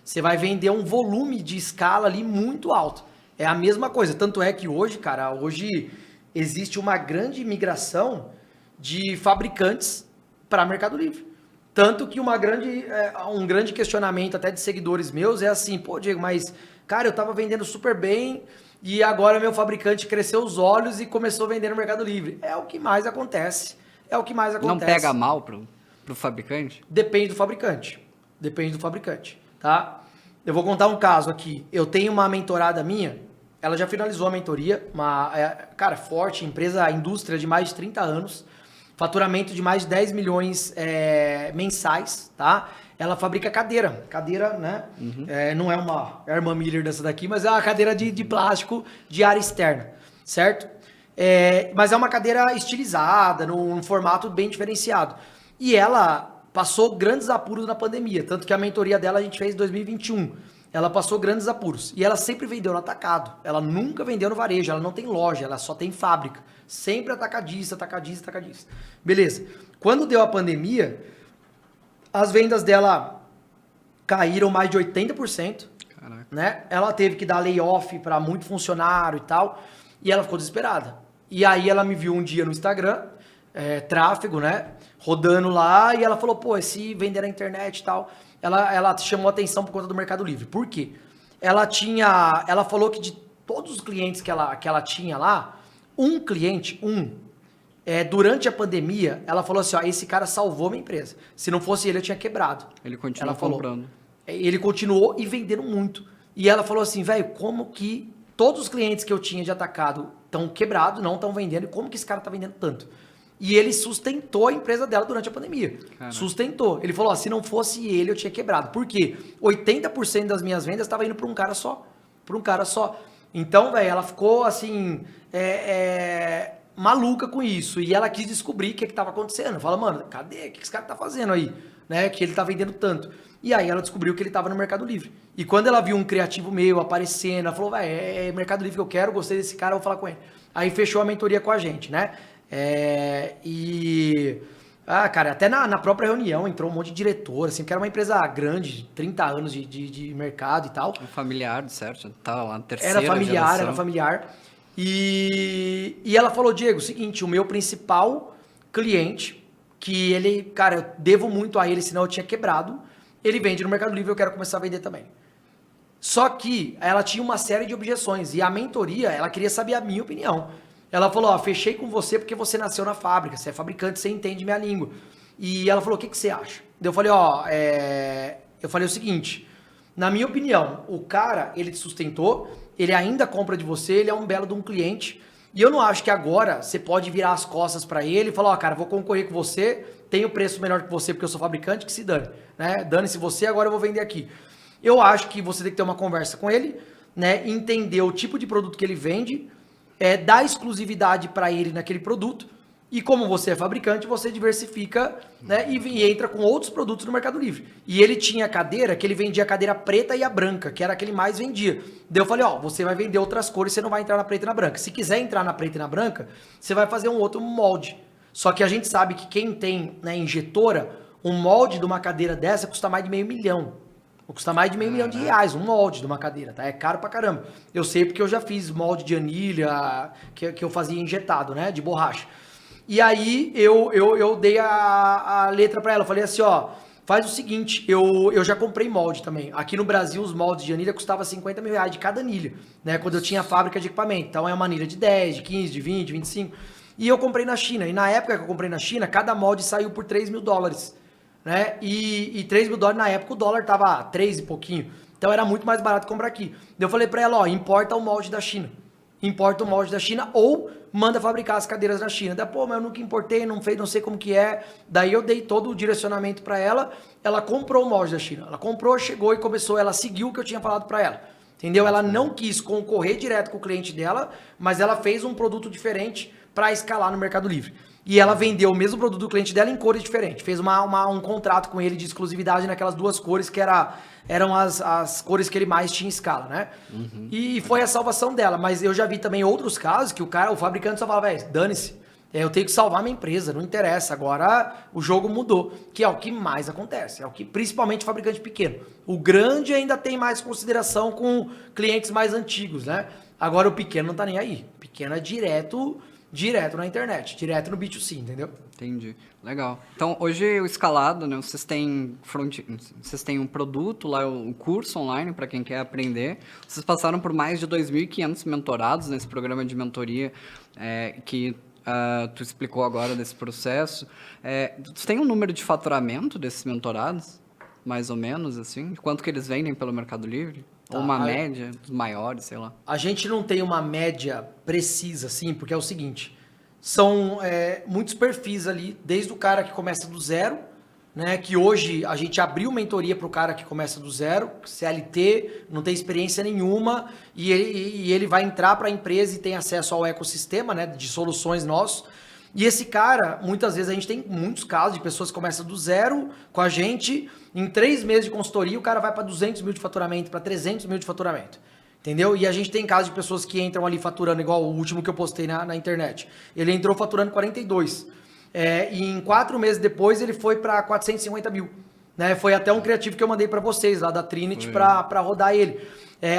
Você vai vender um volume de escala ali muito alto. É a mesma coisa. Tanto é que hoje, cara, hoje existe uma grande migração de fabricantes para Mercado Livre. Tanto que um grande questionamento até de seguidores meus é assim, pô, Diego, mas, cara, eu tava vendendo super bem e agora meu fabricante cresceu os olhos e começou a vender no Mercado Livre. É o que mais acontece. É o que mais acontece. Não pega mal pro fabricante? Depende do fabricante. Depende do fabricante, tá? Eu vou contar um caso aqui. Eu tenho uma mentorada minha, ela já finalizou a mentoria, cara, forte, empresa, indústria de mais de 30 anos, faturamento de mais de 10 milhões mensais, tá? Ela fabrica cadeira, né? Uhum. Não é uma Herman Miller dessa daqui, mas é uma cadeira de plástico de área externa, certo? Mas é uma cadeira estilizada, num formato bem diferenciado. E ela passou grandes apuros na pandemia, tanto que a mentoria dela a gente fez em 2021. Ela passou grandes apuros. E ela sempre vendeu no atacado. Ela nunca vendeu no varejo, ela não tem loja, ela só tem fábrica. Sempre atacadista. Beleza. Quando deu a pandemia, as vendas dela caíram mais de 80%. Caraca. Né? Ela teve que dar layoff para muito funcionário e tal. E ela ficou desesperada. E aí ela me viu um dia no Instagram, tráfego, né? Rodando lá, e ela falou, pô, esse vender na internet e tal, ela chamou atenção por conta do Mercado Livre. Por quê? Ela falou que de todos os clientes que ela tinha lá, um cliente, durante a pandemia, ela falou assim, ó, esse cara salvou minha empresa. Se não fosse ele, eu tinha quebrado. Ele continuou comprando. Ele continuou e vendendo muito. E ela falou assim, velho, como que todos os clientes que eu tinha de atacado estão quebrados, não estão vendendo, e como que esse cara tá vendendo tanto? E ele sustentou a empresa dela durante a pandemia. Caraca. Sustentou. Ele falou, ó, se não fosse ele, eu tinha quebrado. Por quê? 80% das minhas vendas estava indo para um cara só. Então, velho, ela ficou, assim, maluca com isso. E ela quis descobrir o que estava acontecendo. Fala, mano, cadê? O que esse cara tá fazendo aí? Né? Que ele tá vendendo tanto. E aí ela descobriu que ele estava no Mercado Livre. E quando ela viu um criativo meu aparecendo, ela falou, velho, é Mercado Livre que eu quero, gostei desse cara, eu vou falar com ele. Aí fechou a mentoria com a gente, né? Cara, até na própria reunião entrou um monte de diretor, assim, porque era uma empresa grande, 30 anos de mercado e tal. Familiar, certo? Tava lá na terceira Era familiar. E ela falou, Diego, o seguinte, o meu principal cliente, que ele, cara, eu devo muito a ele, senão eu tinha quebrado, ele vende no Mercado Livre, eu quero começar a vender também. Só que ela tinha uma série de objeções, e a mentoria, ela queria saber a minha opinião. Ela falou, ó, fechei com você porque você nasceu na fábrica, você é fabricante, você entende minha língua. E ela falou, o que você acha? Eu falei, eu falei o seguinte, na minha opinião, o cara, ele te sustentou, ele ainda compra de você, ele é um belo de um cliente, e eu não acho que agora você pode virar as costas pra ele e falar, ó, cara, vou concorrer com você, tenho preço melhor que você porque eu sou fabricante, que se dane, né? Dane-se você, agora eu vou vender aqui. Eu acho que você tem que ter uma conversa com ele, né? Entender o tipo de produto que ele vende, dar exclusividade para ele naquele produto, e como você é fabricante, você diversifica, né, e entra com outros produtos no Mercado Livre. E ele tinha cadeira, que ele vendia a cadeira preta e a branca, que era a que ele mais vendia. Daí eu falei, ó, você vai vender outras cores, você não vai entrar na preta e na branca. Se quiser entrar na preta e na branca, você vai fazer um outro molde. Só que a gente sabe que quem tem, né, injetora, um molde de uma cadeira dessa custa mais de R$500 mil. Custa mais de R$500 mil, um molde de uma cadeira, tá? É caro pra caramba. Eu sei porque eu já fiz molde de anilha, que eu fazia injetado, né? De borracha. E aí eu dei a letra pra ela. Eu falei assim, ó, faz o seguinte, eu já comprei molde também. Aqui no Brasil, os moldes de anilha custavam R$50 mil de cada anilha, né? Quando eu tinha fábrica de equipamento. Então é uma anilha de 10, de 15, de 20, 25. E eu comprei na China. E na época que eu comprei na China, cada molde saiu por $3 mil. Né? E $3 mil na época o dólar tava 3 e pouquinho, então era muito mais barato comprar aqui. Eu falei pra ela, ó, importa o molde da China, ou manda fabricar as cadeiras na China. Daí, pô, mas eu nunca importei, não sei como que é. Daí eu dei todo o direcionamento pra ela, ela comprou o molde da China, ela comprou, chegou e começou, ela seguiu o que eu tinha falado pra ela, entendeu? Ela não quis concorrer direto com o cliente dela, mas ela fez um produto diferente pra escalar no Mercado Livre. E ela vendeu o mesmo produto do cliente dela em cores diferentes. Fez um contrato com ele de exclusividade naquelas duas cores que eram as cores que ele mais tinha em escala, né? Uhum. E foi a salvação dela. Mas eu já vi também outros casos que o fabricante só fala, velho, dane-se. Eu tenho que salvar minha empresa, não interessa. Agora o jogo mudou, que é o que mais acontece. É o que principalmente fabricante pequeno. O grande ainda tem mais consideração com clientes mais antigos, né? Agora o pequeno não tá nem aí. O pequeno é direto na internet, direto no B2C, entendeu? Entendi. Legal. Então, hoje o Escalado, né? Vocês têm um produto lá, o curso online para quem quer aprender. Vocês passaram por mais de 2.500 mentorados nesse programa de mentoria que tu explicou agora desse processo. Tu tem um número de faturamento desses mentorados? Mais ou menos, assim? De quanto que eles vendem pelo Mercado Livre? Tá. Ou uma média dos maiores, sei lá. A gente não tem uma média precisa, assim, porque é o seguinte, são muitos perfis ali, desde o cara que começa do zero, né, que hoje a gente abriu mentoria para o cara que começa do zero, CLT, não tem experiência nenhuma, e ele vai entrar para a empresa e tem acesso ao ecossistema, né, de soluções nossos. E esse cara, muitas vezes a gente tem muitos casos de pessoas que começam do zero com a gente, em 3 meses de consultoria o cara vai para 200 mil de faturamento, para 300 mil de faturamento. Entendeu? E a gente tem casos de pessoas que entram ali faturando, igual o último que eu postei na internet. Ele entrou faturando 42. E em 4 meses depois ele foi para 450 mil. Né? Foi até um criativo que eu mandei para vocês lá da Trinity para rodar ele.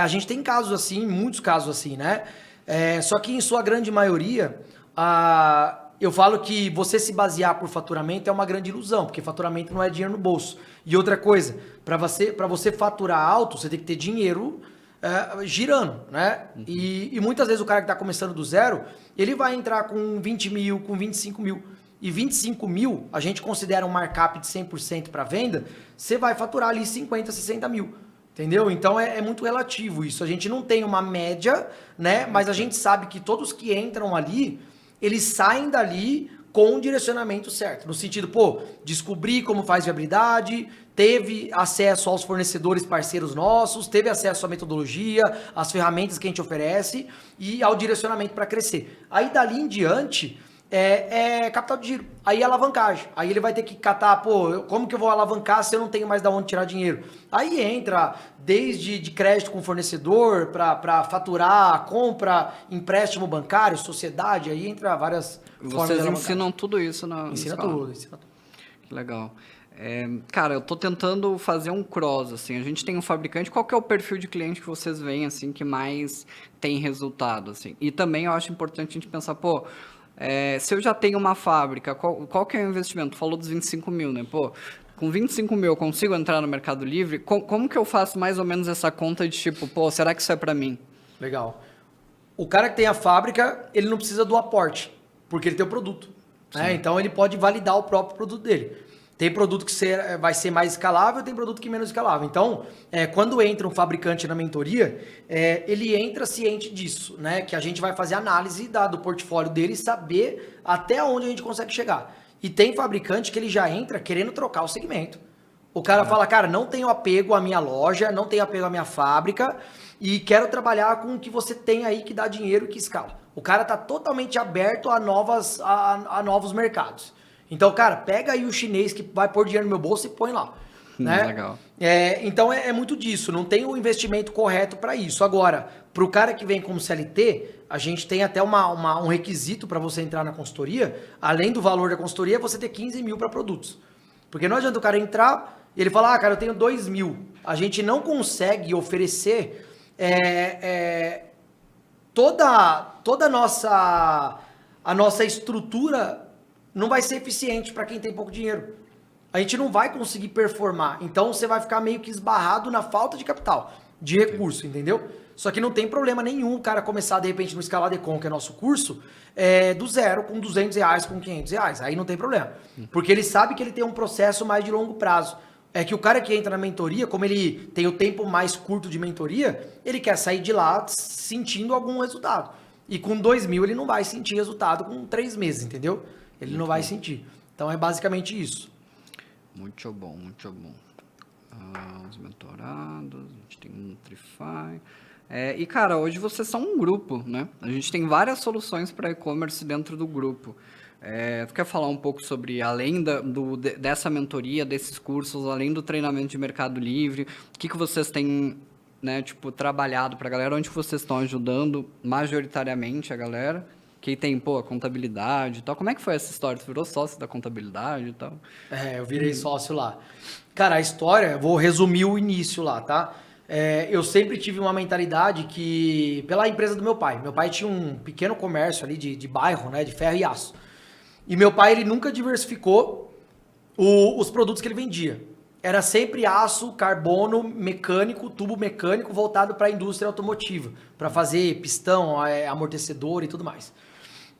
A gente tem casos assim, muitos casos assim, né? Só que em sua grande maioria, eu falo que você se basear por faturamento é uma grande ilusão, porque faturamento não é dinheiro no bolso. E outra coisa, para você faturar alto, você tem que ter dinheiro girando, né? E muitas vezes o cara que está começando do zero, ele vai entrar com 20 mil, com 25 mil. E 25 mil, a gente considera um markup de 100% para venda, você vai faturar ali 50, 60 mil. Entendeu? Então é muito relativo isso. A gente não tem uma média, né? Mas a gente sabe que todos que entram ali, eles saem dali com o direcionamento certo. No sentido, descobrir como faz viabilidade, teve acesso aos fornecedores parceiros nossos, teve acesso à metodologia, às ferramentas que a gente oferece e ao direcionamento para crescer. Aí dali em diante é capital de giro. Aí é alavancagem. Aí ele vai ter que catar, como que eu vou alavancar se eu não tenho mais de onde tirar dinheiro? Aí entra desde de crédito com fornecedor para faturar, compra, empréstimo bancário, sociedade, aí entra várias formas de alavancagem. Vocês ensinam tudo isso na Ensina escola? tudo, ensina tudo. Que legal. Cara, eu tô tentando fazer um cross, assim. A gente tem um fabricante, qual que é o perfil de cliente que vocês veem, assim, que mais tem resultado, assim? E também eu acho importante a gente pensar, se eu já tenho uma fábrica, qual que é o investimento? Tu falou dos 25 mil, né? Com 25 mil eu consigo entrar no Mercado Livre? Como que eu faço mais ou menos essa conta de tipo, será que isso é para mim? Legal. O cara que tem a fábrica, ele não precisa do aporte, porque ele tem o produto. Né? Então ele pode validar o próprio produto dele. Tem produto que vai ser mais escalável, tem produto que menos escalável. Então, quando entra um fabricante na mentoria, ele entra ciente disso, né? Que a gente vai fazer análise do portfólio dele e saber até onde a gente consegue chegar. E tem fabricante que ele já entra querendo trocar o segmento. O cara fala, cara, não tenho apego à minha loja, não tenho apego à minha fábrica e quero trabalhar com o que você tem aí que dá dinheiro e que escala. O cara está totalmente aberto a novos mercados. Então, cara, pega aí o chinês que vai pôr dinheiro no meu bolso e põe lá. Né? Legal. Então, é muito disso. Não tem o investimento correto para isso. Agora, para o cara que vem como CLT, a gente tem até um requisito para você entrar na consultoria. Além do valor da consultoria, você ter 15 mil para produtos. Porque não adianta o cara entrar e ele falar, cara, eu tenho 2 mil. A gente não consegue oferecer toda a nossa estrutura não vai ser eficiente para quem tem pouco dinheiro. A gente não vai conseguir performar. Então, você vai ficar meio que esbarrado na falta de capital, de recurso, entendeu? Só que não tem problema nenhum o cara começar, de repente, no Escaladecom, que é nosso curso, do zero, com R$200, com R$500. Aí não tem problema. Porque ele sabe que ele tem um processo mais de longo prazo. É que o cara que entra na mentoria, como ele tem o tempo mais curto de mentoria, ele quer sair de lá sentindo algum resultado. E com 2 mil ele não vai sentir resultado com 3 meses, entendeu? Ele não vai sentir. Então é basicamente isso. Muito bom, muito bom. Os mentorados, a gente tem um Nutrify. E, cara, hoje vocês são um grupo, né? A gente tem várias soluções para e-commerce dentro do grupo. Tu quer falar um pouco sobre, além dessa mentoria, desses cursos, além do treinamento de Mercado Livre, o que vocês têm, né, trabalhado para a galera? Onde vocês estão ajudando majoritariamente a galera? que tem, pô, a contabilidade e tal. Como é que foi essa história? Você virou sócio da contabilidade e tal? Eu virei sócio lá. Cara, a história, vou resumir o início lá, tá? Eu sempre tive uma mentalidade que, pela empresa do meu pai tinha um pequeno comércio ali de bairro, né, de ferro e aço. E meu pai, ele nunca diversificou os produtos que ele vendia. Era sempre aço, carbono, mecânico, tubo mecânico voltado para a indústria automotiva, para fazer pistão, amortecedor e tudo mais.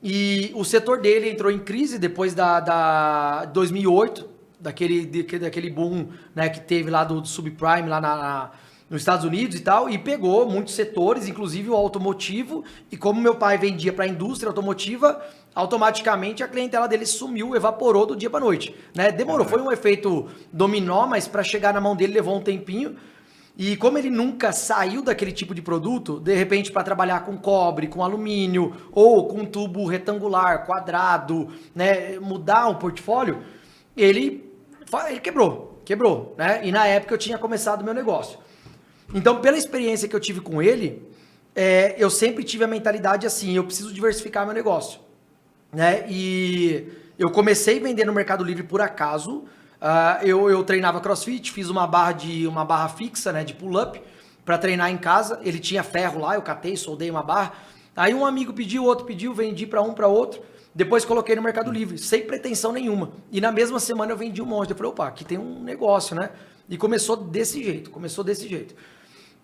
E o setor dele entrou em crise depois da 2008, daquele boom, né, que teve lá do subprime lá nos Estados Unidos e tal, e pegou muitos setores, inclusive o automotivo, e como meu pai vendia para a indústria automotiva, automaticamente a clientela dele sumiu, evaporou do dia para noite, né? Demorou, foi um efeito dominó, mas para chegar na mão dele levou um tempinho. E como ele nunca saiu daquele tipo de produto, de repente para trabalhar com cobre, com alumínio ou com tubo retangular, quadrado, né, mudar o portfólio, ele quebrou, né? E na época eu tinha começado o meu negócio. Então, pela experiência que eu tive com ele, eu sempre tive a mentalidade assim, eu preciso diversificar meu negócio, né? E eu comecei a vender no Mercado Livre por acaso. Eu treinava CrossFit, fiz uma barra fixa, né, de pull-up, para treinar em casa. Ele tinha ferro lá, eu catei, soldei uma barra. Aí um amigo pediu, outro pediu, vendi para um, para outro. Depois coloquei no Mercado Livre, sem pretensão nenhuma. E na mesma semana eu vendi um monte. Eu falei, opa, aqui tem um negócio, né? E começou desse jeito.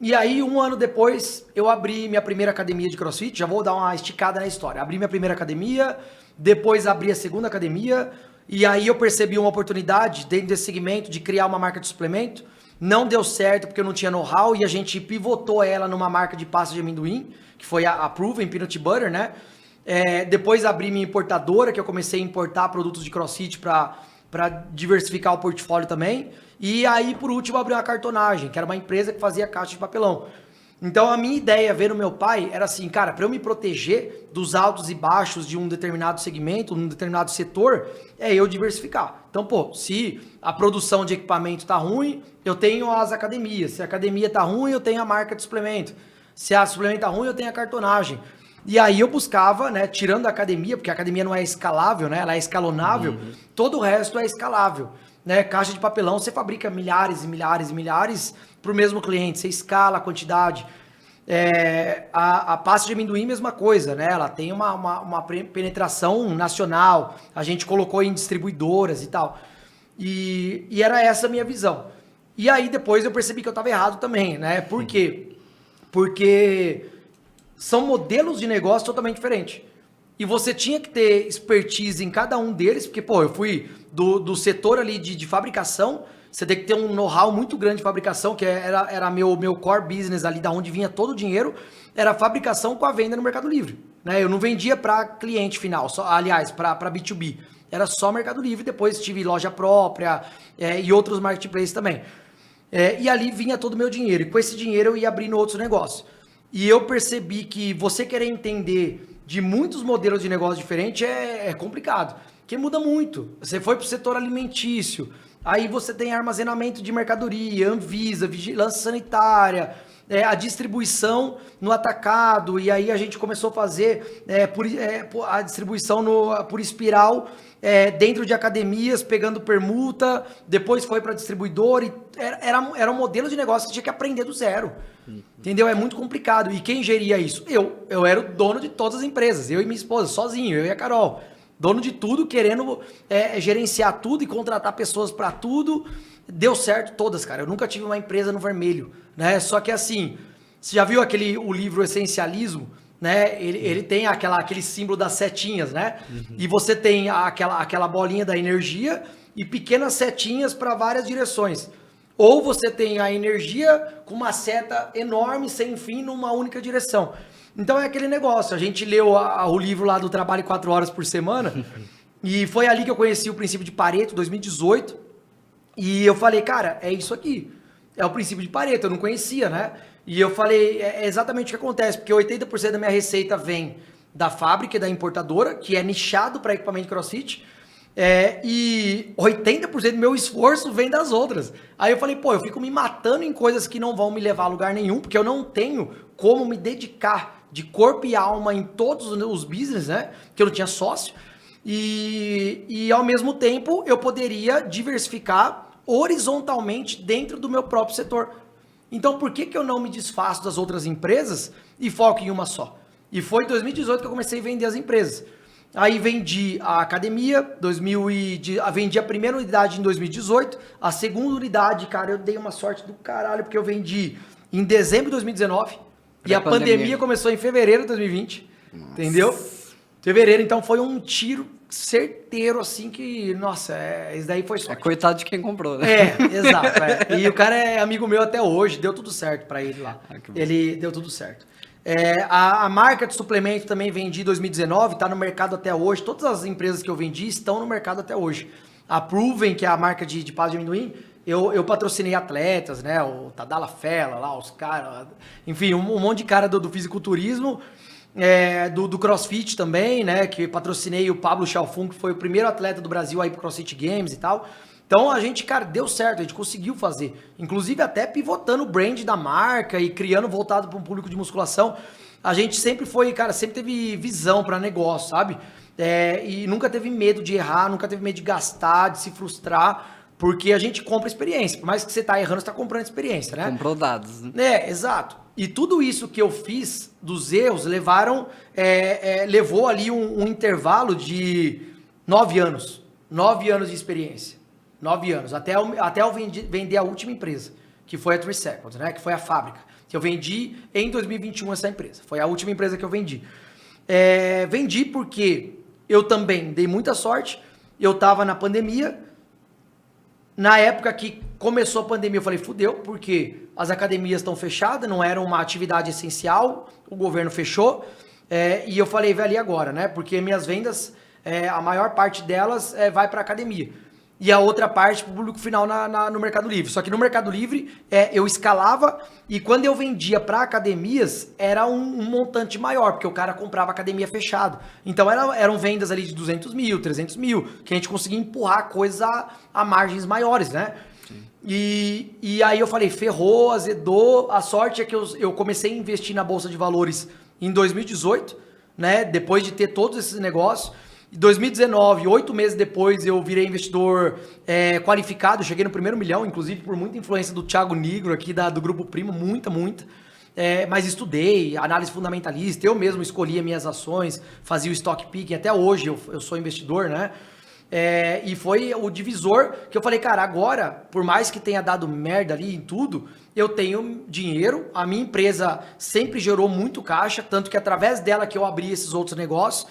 E aí, um ano depois, eu abri minha primeira academia de CrossFit. Já vou dar uma esticada na história. Abri minha primeira academia, depois abri a segunda academia. E aí eu percebi uma oportunidade dentro desse segmento de criar uma marca de suplemento. Não deu certo porque eu não tinha know-how e a gente pivotou ela numa marca de pasta de amendoim, que foi a Proven Peanut Butter, né? Depois abri minha importadora, que eu comecei a importar produtos de CrossFit para diversificar o portfólio também. E aí, por último, abri uma cartonagem, que era uma empresa que fazia caixa de papelão. Então, a minha ideia, vendo meu pai, era assim, cara, para eu me proteger dos altos e baixos de um determinado segmento, um determinado setor, eu diversificar. Então, pô, se a produção de equipamento tá ruim, eu tenho as academias. Se a academia tá ruim, eu tenho a marca de suplemento. Se a suplemento tá ruim, eu tenho a cartonagem. E aí eu buscava, né, tirando a academia, porque a academia não é escalável, né, ela é escalonável, todo o resto é escalável. Né? Caixa de papelão, você fabrica milhares e milhares e milhares para o mesmo cliente, você escala a quantidade. A pasta de amendoim, mesma coisa, né? Ela tem uma penetração nacional, a gente colocou em distribuidoras e tal. E era essa a minha visão. E aí depois eu percebi que eu estava errado também, né? Por quê? Porque são modelos de negócio totalmente diferentes. E você tinha que ter expertise em cada um deles, porque, pô, eu fui do setor ali de fabricação, você tem que ter um know-how muito grande de fabricação, que era meu core business ali, da onde vinha todo o dinheiro, era a fabricação com a venda no Mercado Livre. Né? Eu não vendia para cliente final, aliás, para B2B. Era só Mercado Livre, depois tive loja própria e outros marketplaces também. E ali vinha todo o meu dinheiro, e com esse dinheiro eu ia abrindo outros negócios. E eu percebi que você querer entender de muitos modelos de negócio diferentes é complicado, porque muda muito. Você foi para o setor alimentício, aí você tem armazenamento de mercadoria, Anvisa, vigilância sanitária, a distribuição no atacado, e aí a gente começou a fazer a distribuição por espiral dentro de academias, pegando permuta, depois foi para distribuidor, e era um modelo de negócio que tinha que aprender do zero. Entendeu? É muito complicado. E quem geria isso? Eu era o dono de todas as empresas, eu e minha esposa, sozinho, eu e a Carol. Dono de tudo, querendo gerenciar tudo e contratar pessoas para tudo. Deu certo todas, cara. Eu nunca tive uma empresa no vermelho, né? Só que assim, você já viu o livro Essencialismo? Né? Ele tem aquele símbolo das setinhas, né? E você tem aquela bolinha da energia e pequenas setinhas para várias direções. Ou você tem a energia com uma seta enorme, sem fim, numa única direção. Então é aquele negócio. A gente leu o livro lá do Trabalho 4 Horas por Semana e foi ali que eu conheci o princípio de Pareto, 2018. E eu falei, cara, é isso aqui. É o princípio de Pareto, eu não conhecia, né? E eu falei, é exatamente o que acontece, porque 80% da minha receita vem da fábrica e da importadora, que é nichado para equipamento de CrossFit. E 80% do meu esforço vem das outras. Aí eu falei, pô, eu fico me matando em coisas que não vão me levar a lugar nenhum, porque eu não tenho como me dedicar de corpo e alma em todos os business, né? Que eu não tinha sócio. E ao mesmo tempo eu poderia diversificar horizontalmente dentro do meu próprio setor. Então por que eu não me desfaço das outras empresas e foco em uma só? E foi em 2018 que eu comecei a vender as empresas. Aí vendi a academia, vendi a primeira unidade em 2018, a segunda unidade, cara, eu dei uma sorte do caralho, porque eu vendi em dezembro de 2019 e a pandemia começou em fevereiro de 2020, entendeu? Fevereiro, então foi um tiro certeiro, assim, que, nossa, isso daí foi sorte. Coitado de quem comprou, né? Exato. E o cara é amigo meu até hoje, deu tudo certo pra ele lá. Ele deu tudo certo. A marca de suplemento também vendi em 2019, tá no mercado até hoje. Todas as empresas que eu vendi estão no mercado até hoje. A Proven, que é a marca de pasta de amendoim, eu patrocinei atletas, né? O Tadala Fella lá, os caras, enfim, um monte de cara do fisiculturismo. Do CrossFit também, né? Que patrocinei o Pablo Chalfun, que foi o primeiro atleta do Brasil aí pro CrossFit Games e tal. Então a gente, cara, deu certo, a gente conseguiu fazer. Inclusive até pivotando o brand da marca e criando voltado para um público de musculação. A gente sempre foi, cara, sempre teve visão para negócio, sabe? E nunca teve medo de errar, nunca teve medo de gastar, de se frustrar. Porque a gente compra experiência. Por mais que você tá errando, você tá comprando experiência, né? Comprou dados, né? Exato. E tudo isso que eu fiz dos erros levou ali um intervalo de 9 anos. 9 anos de experiência. 9 anos. Até eu vender a última empresa, que foi a 3 Seconds, né? Que foi a fábrica. Que eu vendi em 2021 essa empresa. Foi a última empresa que eu vendi. Vendi porque eu também dei muita sorte. Eu tava na pandemia. Na época que começou a pandemia, eu falei, fudeu, porque as academias estão fechadas, não era uma atividade essencial, o governo fechou, e eu falei, velho, e agora, né? Porque minhas vendas, a maior parte delas vai para academia. E a outra parte para o público final no Mercado Livre. Só que no Mercado Livre, eu escalava, e quando eu vendia para academias, era um montante maior, porque o cara comprava academia fechada. Então eram vendas ali de 200 mil, 300 mil, que a gente conseguia empurrar coisas a margens maiores, né? E aí eu falei, ferrou, azedou. A sorte é que eu comecei a investir na Bolsa de Valores em 2018, né? Depois de ter todos esses negócios. Em 2019, 8 meses depois, eu virei investidor qualificado. Cheguei no primeiro milhão, inclusive por muita influência do Thiago Nigro aqui do Grupo Primo, muita. Mas estudei, análise fundamentalista, eu mesmo escolhia minhas ações, fazia o stock picking. Até hoje eu sou investidor, né? E foi o divisor que eu falei, cara, agora, por mais que tenha dado merda ali em tudo, eu tenho dinheiro, a minha empresa sempre gerou muito caixa, tanto que através dela que eu abri esses outros negócios,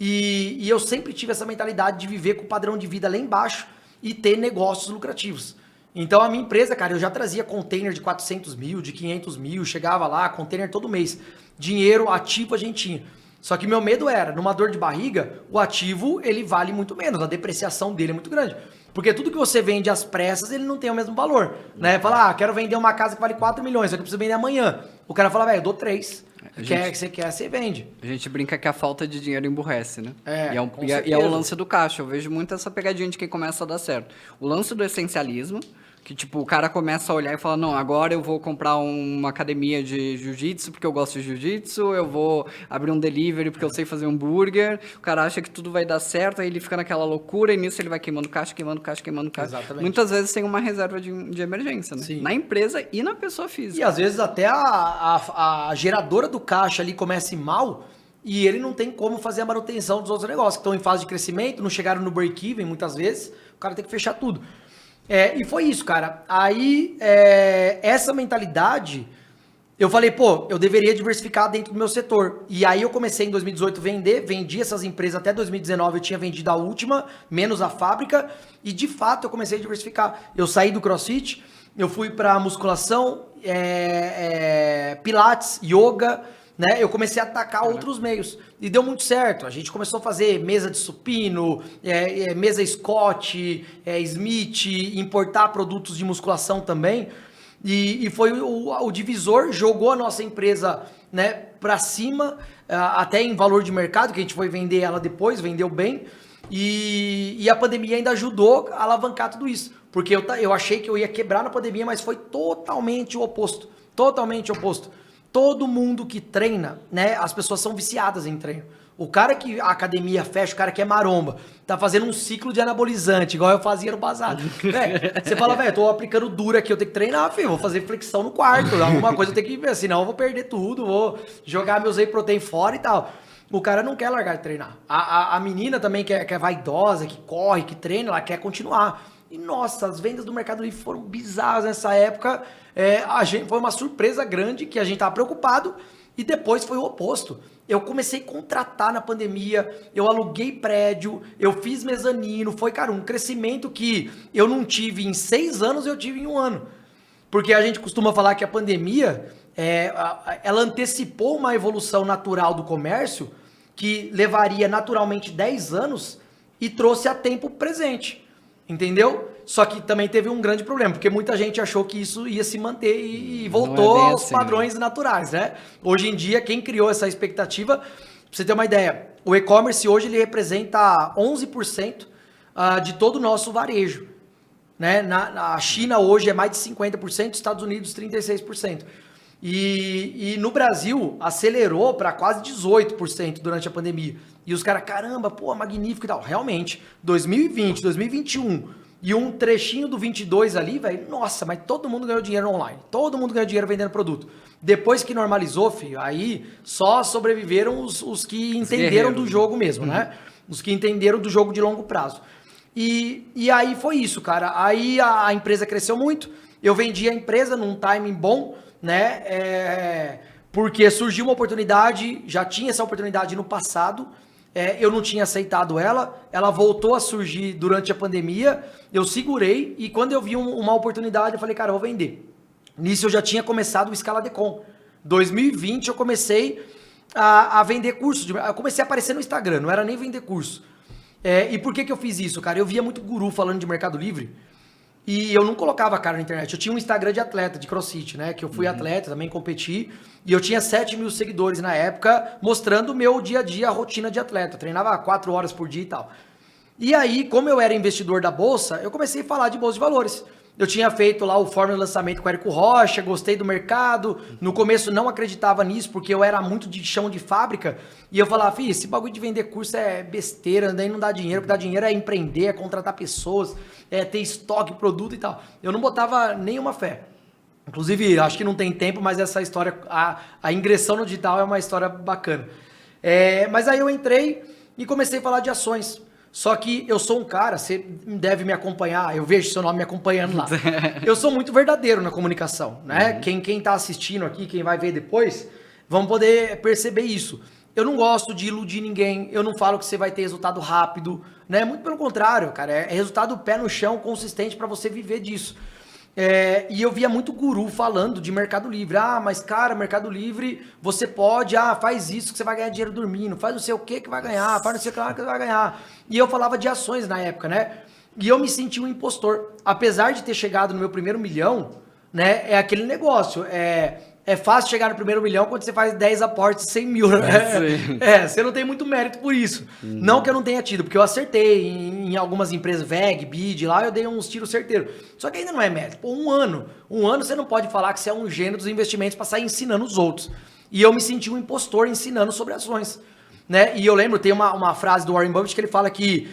e eu sempre tive essa mentalidade de viver com o padrão de vida lá embaixo e ter negócios lucrativos. Então a minha empresa, cara, eu já trazia container de 400 mil, de 500 mil, chegava lá, container todo mês. Dinheiro ativo a gente tinha. Só que meu medo era, numa dor de barriga, o ativo, ele vale muito menos, a depreciação dele é muito grande. Porque tudo que você vende às pressas, ele não tem o mesmo valor, né? Fala, quero vender uma casa que vale 4 milhões, só que eu preciso vender amanhã. O cara fala, velho, eu dou 3. Você quer, você vende. A gente brinca que a falta de dinheiro emburrece, né? E é certeza. o lance do caixa. Eu vejo muito essa pegadinha de quem começa a dar certo. O lance do essencialismo, que tipo, o cara começa a olhar e fala, não, agora eu vou comprar uma academia de jiu-jitsu porque eu gosto de jiu-jitsu, eu vou abrir um delivery porque eu sei fazer hambúrguer. O cara acha que tudo vai dar certo, aí ele fica naquela loucura e nisso ele vai queimando caixa. Exatamente. Muitas vezes tem uma reserva de emergência, né? Sim. Na empresa e na pessoa física. E às vezes até a geradora do caixa ali começa mal e ele não tem como fazer a manutenção dos outros negócios, que estão em fase de crescimento, não chegaram no break-even muitas vezes, o cara tem que fechar tudo. E foi isso, cara. Aí, essa mentalidade, eu falei, pô, eu deveria diversificar dentro do meu setor. E aí eu comecei em 2018 a vendi essas empresas até 2019, eu tinha vendido a última, menos a fábrica, e de fato eu comecei a diversificar. Eu saí do CrossFit, eu fui para musculação, pilates, yoga, né? Eu comecei a atacar outros meios e deu muito certo. A gente começou a fazer mesa de supino, mesa Scott, Smith, importar produtos de musculação também. E foi o divisor, jogou a nossa empresa, né, para cima, até em valor de mercado, que a gente foi vender ela depois, vendeu bem. E a pandemia ainda ajudou a alavancar tudo isso. Porque eu achei que eu ia quebrar na pandemia, mas foi totalmente o oposto. Totalmente o oposto. Todo mundo que treina, né? As pessoas são viciadas em treino. O cara que a academia fecha, o cara que é maromba, tá fazendo um ciclo de anabolizante, igual eu fazia no passado. Você fala, velho, tô aplicando duro aqui, eu tenho que treinar, filho, vou fazer flexão no quarto, alguma coisa eu tenho que ver, senão eu vou perder tudo, vou jogar meus whey protein fora e tal. O cara não quer largar de treinar. A menina também que é vaidosa, que corre, que treina, ela quer continuar. E, nossa, as vendas do Mercado Livre foram bizarras nessa época. Foi uma surpresa grande que a gente tava preocupado e depois foi o oposto. Eu comecei a contratar na pandemia, eu aluguei prédio, eu fiz mezanino, foi, cara, um crescimento que eu não tive em 6 anos, eu tive em 1 ano. Porque a gente costuma falar que a pandemia, ela antecipou uma evolução natural do comércio que levaria naturalmente 10 anos e trouxe a tempo presente, entendeu? Só que também teve um grande problema, porque muita gente achou que isso ia se manter e voltou aos assim, padrões naturais, né? Hoje em dia, quem criou essa expectativa, pra você ter uma ideia, o e-commerce hoje ele representa 11% de todo o nosso varejo, né? Na China hoje é mais de 50%, Estados Unidos 36%. E no Brasil acelerou para quase 18% durante a pandemia. E os caras, caramba, pô, magnífico e tal. Realmente, 2020, 2021 e um trechinho do 22 ali, velho, nossa, mas todo mundo ganhou dinheiro online. Todo mundo ganhou dinheiro vendendo produto. Depois que normalizou, filho, aí só sobreviveram os que entenderam do jogo mesmo, né? Os que entenderam do jogo de longo prazo. E aí foi isso, cara. Aí a empresa cresceu muito. Eu vendi a empresa num timing bom, né? Porque surgiu uma oportunidade, já tinha essa oportunidade no passado, eu não tinha aceitado ela voltou a surgir durante a pandemia, eu segurei e quando eu vi uma oportunidade, eu falei, cara, eu vou vender. Nisso eu já tinha começado o Scala Decom. 2020 eu comecei a vender curso, eu comecei a aparecer no Instagram, não era nem vender curso. E por que eu fiz isso, cara? Eu via muito guru falando de Mercado Livre, e eu não colocava a cara na internet. Eu tinha um Instagram de atleta, de crossfit, né? Que eu fui atleta, também competi. E eu tinha 7 mil seguidores na época, mostrando o meu dia a dia, a rotina de atleta. Eu treinava 4 horas por dia e tal. E aí, como eu era investidor da Bolsa, eu comecei a falar de Bolsa de Valores. Eu tinha feito lá o Fórmula de Lançamento com o Érico Rocha, gostei do mercado. No começo não acreditava nisso, porque eu era muito de chão de fábrica. E eu falava, filho, esse bagulho de vender curso é besteira, daí não dá dinheiro. O que dá dinheiro é empreender, é contratar pessoas, é ter estoque, produto e tal. Eu não botava nenhuma fé. Inclusive, acho que não tem tempo, mas essa história, a ingressão no digital é uma história bacana. Mas aí eu entrei e comecei a falar de ações. Só que eu sou um cara, você deve me acompanhar, eu vejo seu nome me acompanhando lá. Eu sou muito verdadeiro na comunicação, né? Quem tá assistindo aqui, quem vai ver depois, vão poder perceber isso. Eu não gosto de iludir ninguém, eu não falo que você vai ter resultado rápido, né? Muito pelo contrário, cara, é resultado pé no chão, consistente para você viver disso. E eu via muito guru falando de Mercado Livre. Mas cara, Mercado Livre, você pode, faz isso que você vai ganhar dinheiro dormindo, faz não sei o que vai ganhar, faz não sei o que vai ganhar. E eu falava de ações na época, né? E eu me senti um impostor. Apesar de ter chegado no meu primeiro milhão, né? É aquele negócio, é fácil chegar no primeiro milhão quando você faz 10 aportes de 100 mil, né? Você não tem muito mérito por isso. Não que eu não tenha tido, porque eu acertei em algumas empresas, VEG, BID, lá eu dei uns tiros certeiros. Só que ainda não é mérito. Pô, um ano você não pode falar que você é um gênio dos investimentos para sair ensinando os outros. E eu me senti um impostor ensinando sobre ações. Né? E eu lembro, tem uma frase do Warren Buffett que ele fala que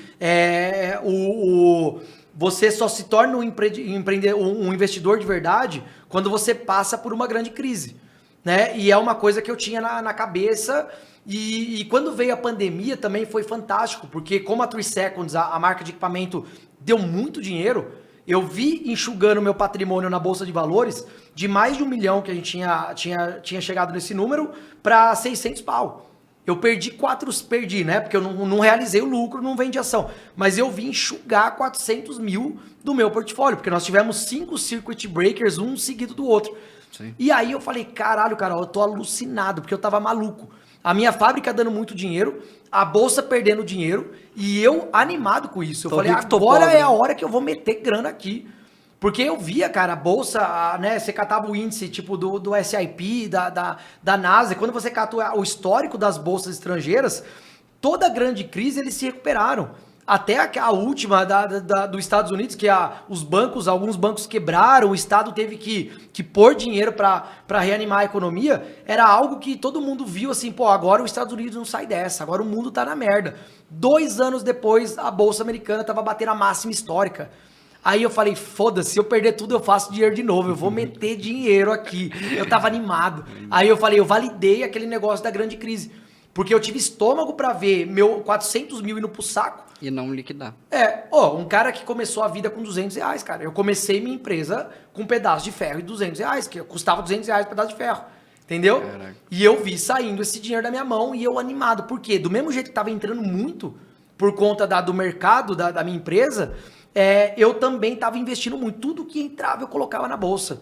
você só se torna um investidor de verdade quando você passa por uma grande crise, né? E é uma coisa que eu tinha na cabeça. E quando veio a pandemia também foi fantástico, porque como a 3 Seconds, a marca de equipamento, deu muito dinheiro, eu vi enxugando meu patrimônio na Bolsa de Valores de mais de 1 milhão que a gente tinha chegado nesse número para 600 pau. Eu perdi, né? Porque eu não realizei o lucro, não vendi ação. Mas eu vim enxugar 400 mil do meu portfólio, porque nós tivemos 5 circuit breakers, um seguido do outro. Sim. E aí eu falei, caralho, Carol, eu tô alucinado, porque eu tava maluco. A minha fábrica dando muito dinheiro, a bolsa perdendo dinheiro, e eu animado com isso. Eu falei, agora é a hora que eu vou meter grana aqui. Porque eu via, cara, a bolsa, né, você catava o índice tipo do SIP, da NASA, quando você cata o histórico das bolsas estrangeiras, toda grande crise eles se recuperaram. até a última dos Estados Unidos, que alguns bancos quebraram, o Estado teve que pôr dinheiro para reanimar a economia, era algo que todo mundo viu assim, pô, agora os Estados Unidos não sai dessa, agora o mundo tá na merda. 2 anos depois, a Bolsa Americana tava batendo a máxima histórica. Aí eu falei, foda-se, se eu perder tudo eu faço dinheiro de novo, eu vou meter dinheiro aqui. Eu tava animado. Aí eu falei, eu validei aquele negócio da grande crise. Porque eu tive estômago pra ver meu 400 mil indo pro saco. E não liquidar. Um cara que começou a vida com R$200, cara. Eu comecei minha empresa com um pedaço de ferro e R$200, que custava R$200 um pedaço de ferro. Entendeu? Caraca. E eu vi saindo esse dinheiro da minha mão e eu animado. Por quê? Do mesmo jeito que tava entrando muito por conta do mercado da minha empresa, eu também tava investindo muito. Tudo que entrava eu colocava na bolsa.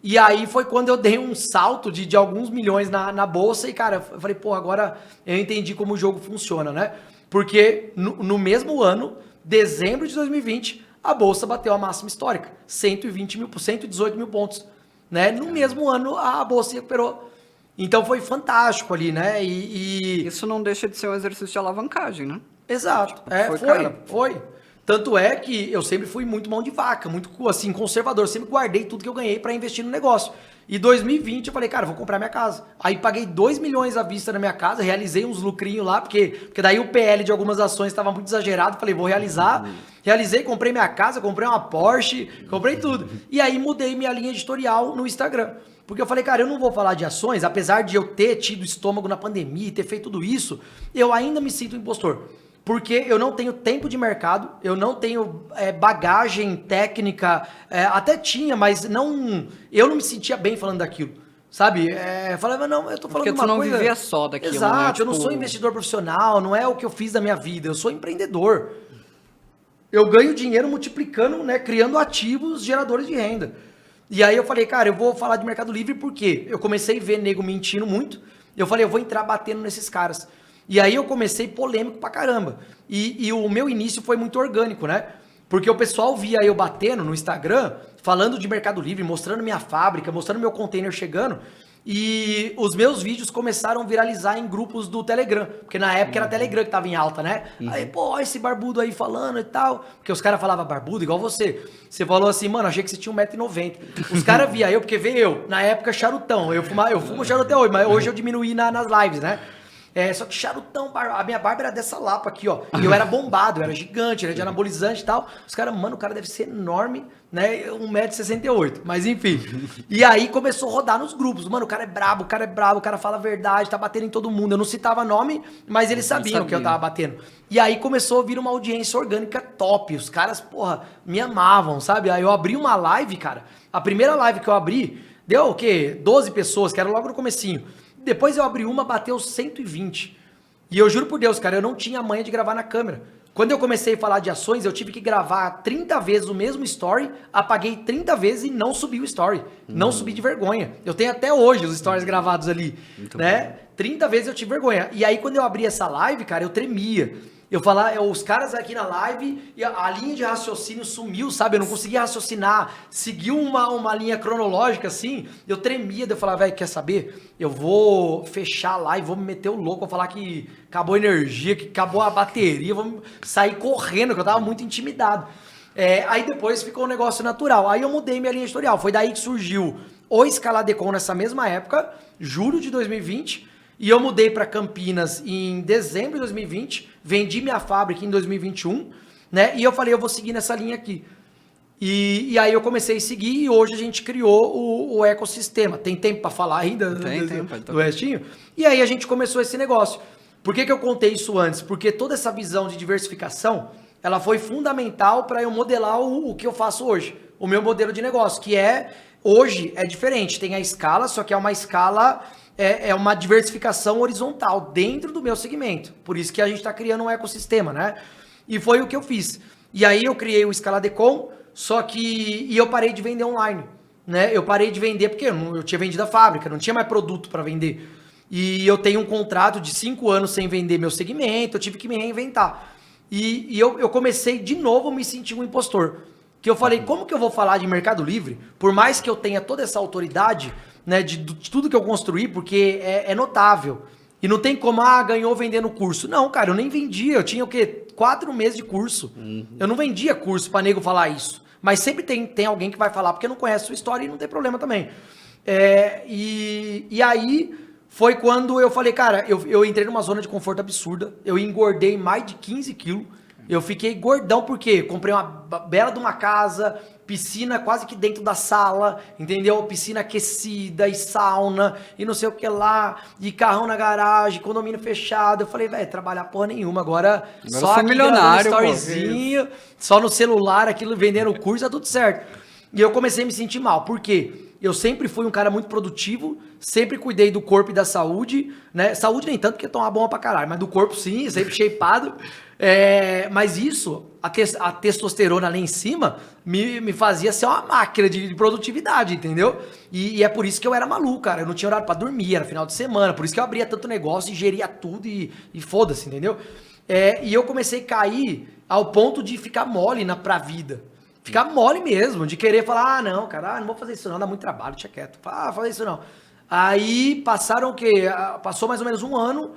E aí foi quando eu dei um salto de alguns milhões na bolsa e, cara, eu falei, pô, agora eu entendi como o jogo funciona, né? Porque no mesmo ano, dezembro de 2020, a bolsa bateu a máxima histórica, 118 mil pontos, né? No mesmo ano, a bolsa se recuperou. Então foi fantástico ali, né? Isso não deixa de ser um exercício de alavancagem, né? Exato, foi. Tanto é que eu sempre fui muito mão de vaca, muito assim, conservador. Sempre guardei tudo que eu ganhei para investir no negócio. E 2020 eu falei, cara, vou comprar minha casa. Aí paguei 2 milhões à vista na minha casa, realizei uns lucrinhos lá, porque daí o PL de algumas ações estava muito exagerado. Falei, vou realizar. Realizei, comprei minha casa, comprei uma Porsche, comprei tudo. E aí mudei minha linha editorial no Instagram. Porque eu falei, cara, eu não vou falar de ações, apesar de eu ter tido estômago na pandemia e ter feito tudo isso, eu ainda me sinto impostor. Porque eu não tenho tempo de mercado, eu não tenho bagagem técnica, até tinha, mas eu não me sentia bem falando daquilo, sabe? Eu falava, não, eu tô falando uma coisa... Porque tu não vivia só daquilo, Exato, né? eu não sou investidor profissional, não é o que eu fiz da minha vida, eu sou empreendedor. Eu ganho dinheiro multiplicando, né, criando ativos geradores de renda. E aí eu falei, cara, eu vou falar de Mercado Livre porque eu comecei a ver nego mentindo muito, eu falei, eu vou entrar batendo nesses caras. E aí eu comecei polêmico pra caramba. E o meu início foi muito orgânico, né? Porque o pessoal via eu batendo no Instagram, falando de Mercado Livre, mostrando minha fábrica, mostrando meu container chegando. E os meus vídeos começaram a viralizar em grupos do Telegram. Porque na época era Telegram que tava em alta, né? Aí, pô, olha esse barbudo aí falando e tal. Porque os caras falavam barbudo igual você. Você falou assim, mano, achei que você tinha 1,90 m. Os caras via eu, porque veio eu, na época, charutão. Eu fumo charuto até hoje, mas hoje eu diminuí nas lives, né? Só que charutão, a minha barba era dessa lapa aqui, ó. E eu era bombado, eu era gigante, era de anabolizante e tal. Os caras, mano, o cara deve ser enorme, né? 1,68 m, mas enfim. E aí começou a rodar nos grupos. Mano, o cara é brabo, o cara fala a verdade, tá batendo em todo mundo. Eu não citava nome, mas eles sabiam que eu tava batendo. E aí começou a vir uma audiência orgânica top. Os caras, porra, me amavam, sabe? Aí eu abri uma live, cara. A primeira live que eu abri, deu o quê? 12 pessoas, que era logo no comecinho. Depois eu abri uma, bateu 120. E eu juro por Deus, cara, eu não tinha a manha de gravar na câmera. Quando eu comecei a falar de ações, eu tive que gravar 30 vezes o mesmo story, apaguei 30 vezes e não subi o story. Não subi de vergonha. Eu tenho até hoje os stories gravados ali, muito né? Bom. 30 vezes eu tive vergonha. E aí quando eu abri essa live, cara, eu tremia. Eu falava, os caras aqui na live, e a linha de raciocínio sumiu, sabe? Eu não conseguia raciocinar, seguiu uma linha cronológica assim, eu tremia, eu falava, velho, quer saber? Eu vou fechar a live, vou me meter o louco, vou falar que acabou a energia, que acabou a bateria, vou sair correndo, que eu tava muito intimidado. Aí depois ficou um negócio natural, aí eu mudei minha linha editorial, foi daí que surgiu o Escaladecon nessa mesma época, julho de 2020, e eu mudei para Campinas em dezembro de 2020, vendi minha fábrica em 2021, né? E eu falei, eu vou seguir nessa linha aqui. E aí eu comecei a seguir e hoje a gente criou o ecossistema. Tem tempo para falar ainda do restinho? E aí a gente começou esse negócio. Por que eu contei isso antes? Porque toda essa visão de diversificação, ela foi fundamental para eu modelar o que eu faço hoje. O meu modelo de negócio, que hoje é diferente. Tem a escala, só que é uma escala... É uma diversificação horizontal dentro do meu segmento. Por isso que a gente está criando um ecossistema, né? E foi o que eu fiz. E aí eu criei o Escaladecon, só que... E eu parei de vender online, né? Eu parei de vender porque eu tinha vendido a fábrica, não tinha mais produto para vender. E eu tenho um contrato de 5 anos sem vender meu segmento, eu tive que me reinventar. E eu comecei de novo a me sentir um impostor. Que eu falei, como que eu vou falar de Mercado Livre? Por mais que eu tenha toda essa autoridade... Né, de tudo que eu construí, porque é notável. E não tem como, ganhou vendendo curso. Não, cara, eu nem vendia. Eu tinha o quê? 4 meses de curso. Eu não vendia curso pra nego falar isso. Mas sempre tem alguém que vai falar, porque não conhece a sua história e não tem problema também. E aí foi quando eu falei, cara, eu entrei numa zona de conforto absurda. Eu engordei mais de 15 quilos. Eu fiquei gordão porque comprei uma bela de uma casa, piscina quase que dentro da sala, entendeu? Piscina aquecida e sauna e não sei o que lá, e carrão na garagem, condomínio fechado. Eu falei, velho, trabalhar porra nenhuma, agora só aqui milionário, gravando storyzinho, só no celular, aquilo vendendo o curso, tá tudo certo. E eu comecei a me sentir mal, por quê? Eu sempre fui um cara muito produtivo, sempre cuidei do corpo e da saúde, né? Saúde nem tanto, porque tomar bomba pra caralho, mas do corpo sim, sempre shapeado. Mas isso, a testosterona lá em cima, me fazia ser uma máquina de produtividade, entendeu? E é por isso que eu era maluco, cara. Eu não tinha horário pra dormir, era final de semana, por isso que eu abria tanto negócio e geria tudo e foda-se, entendeu? E eu comecei a cair ao ponto de ficar mole pra vida. Ficar mole mesmo, de querer falar, não, cara, não vou fazer isso não, dá muito trabalho, deixa quieto. Fazer isso não. Aí passaram o quê? Passou mais ou menos um ano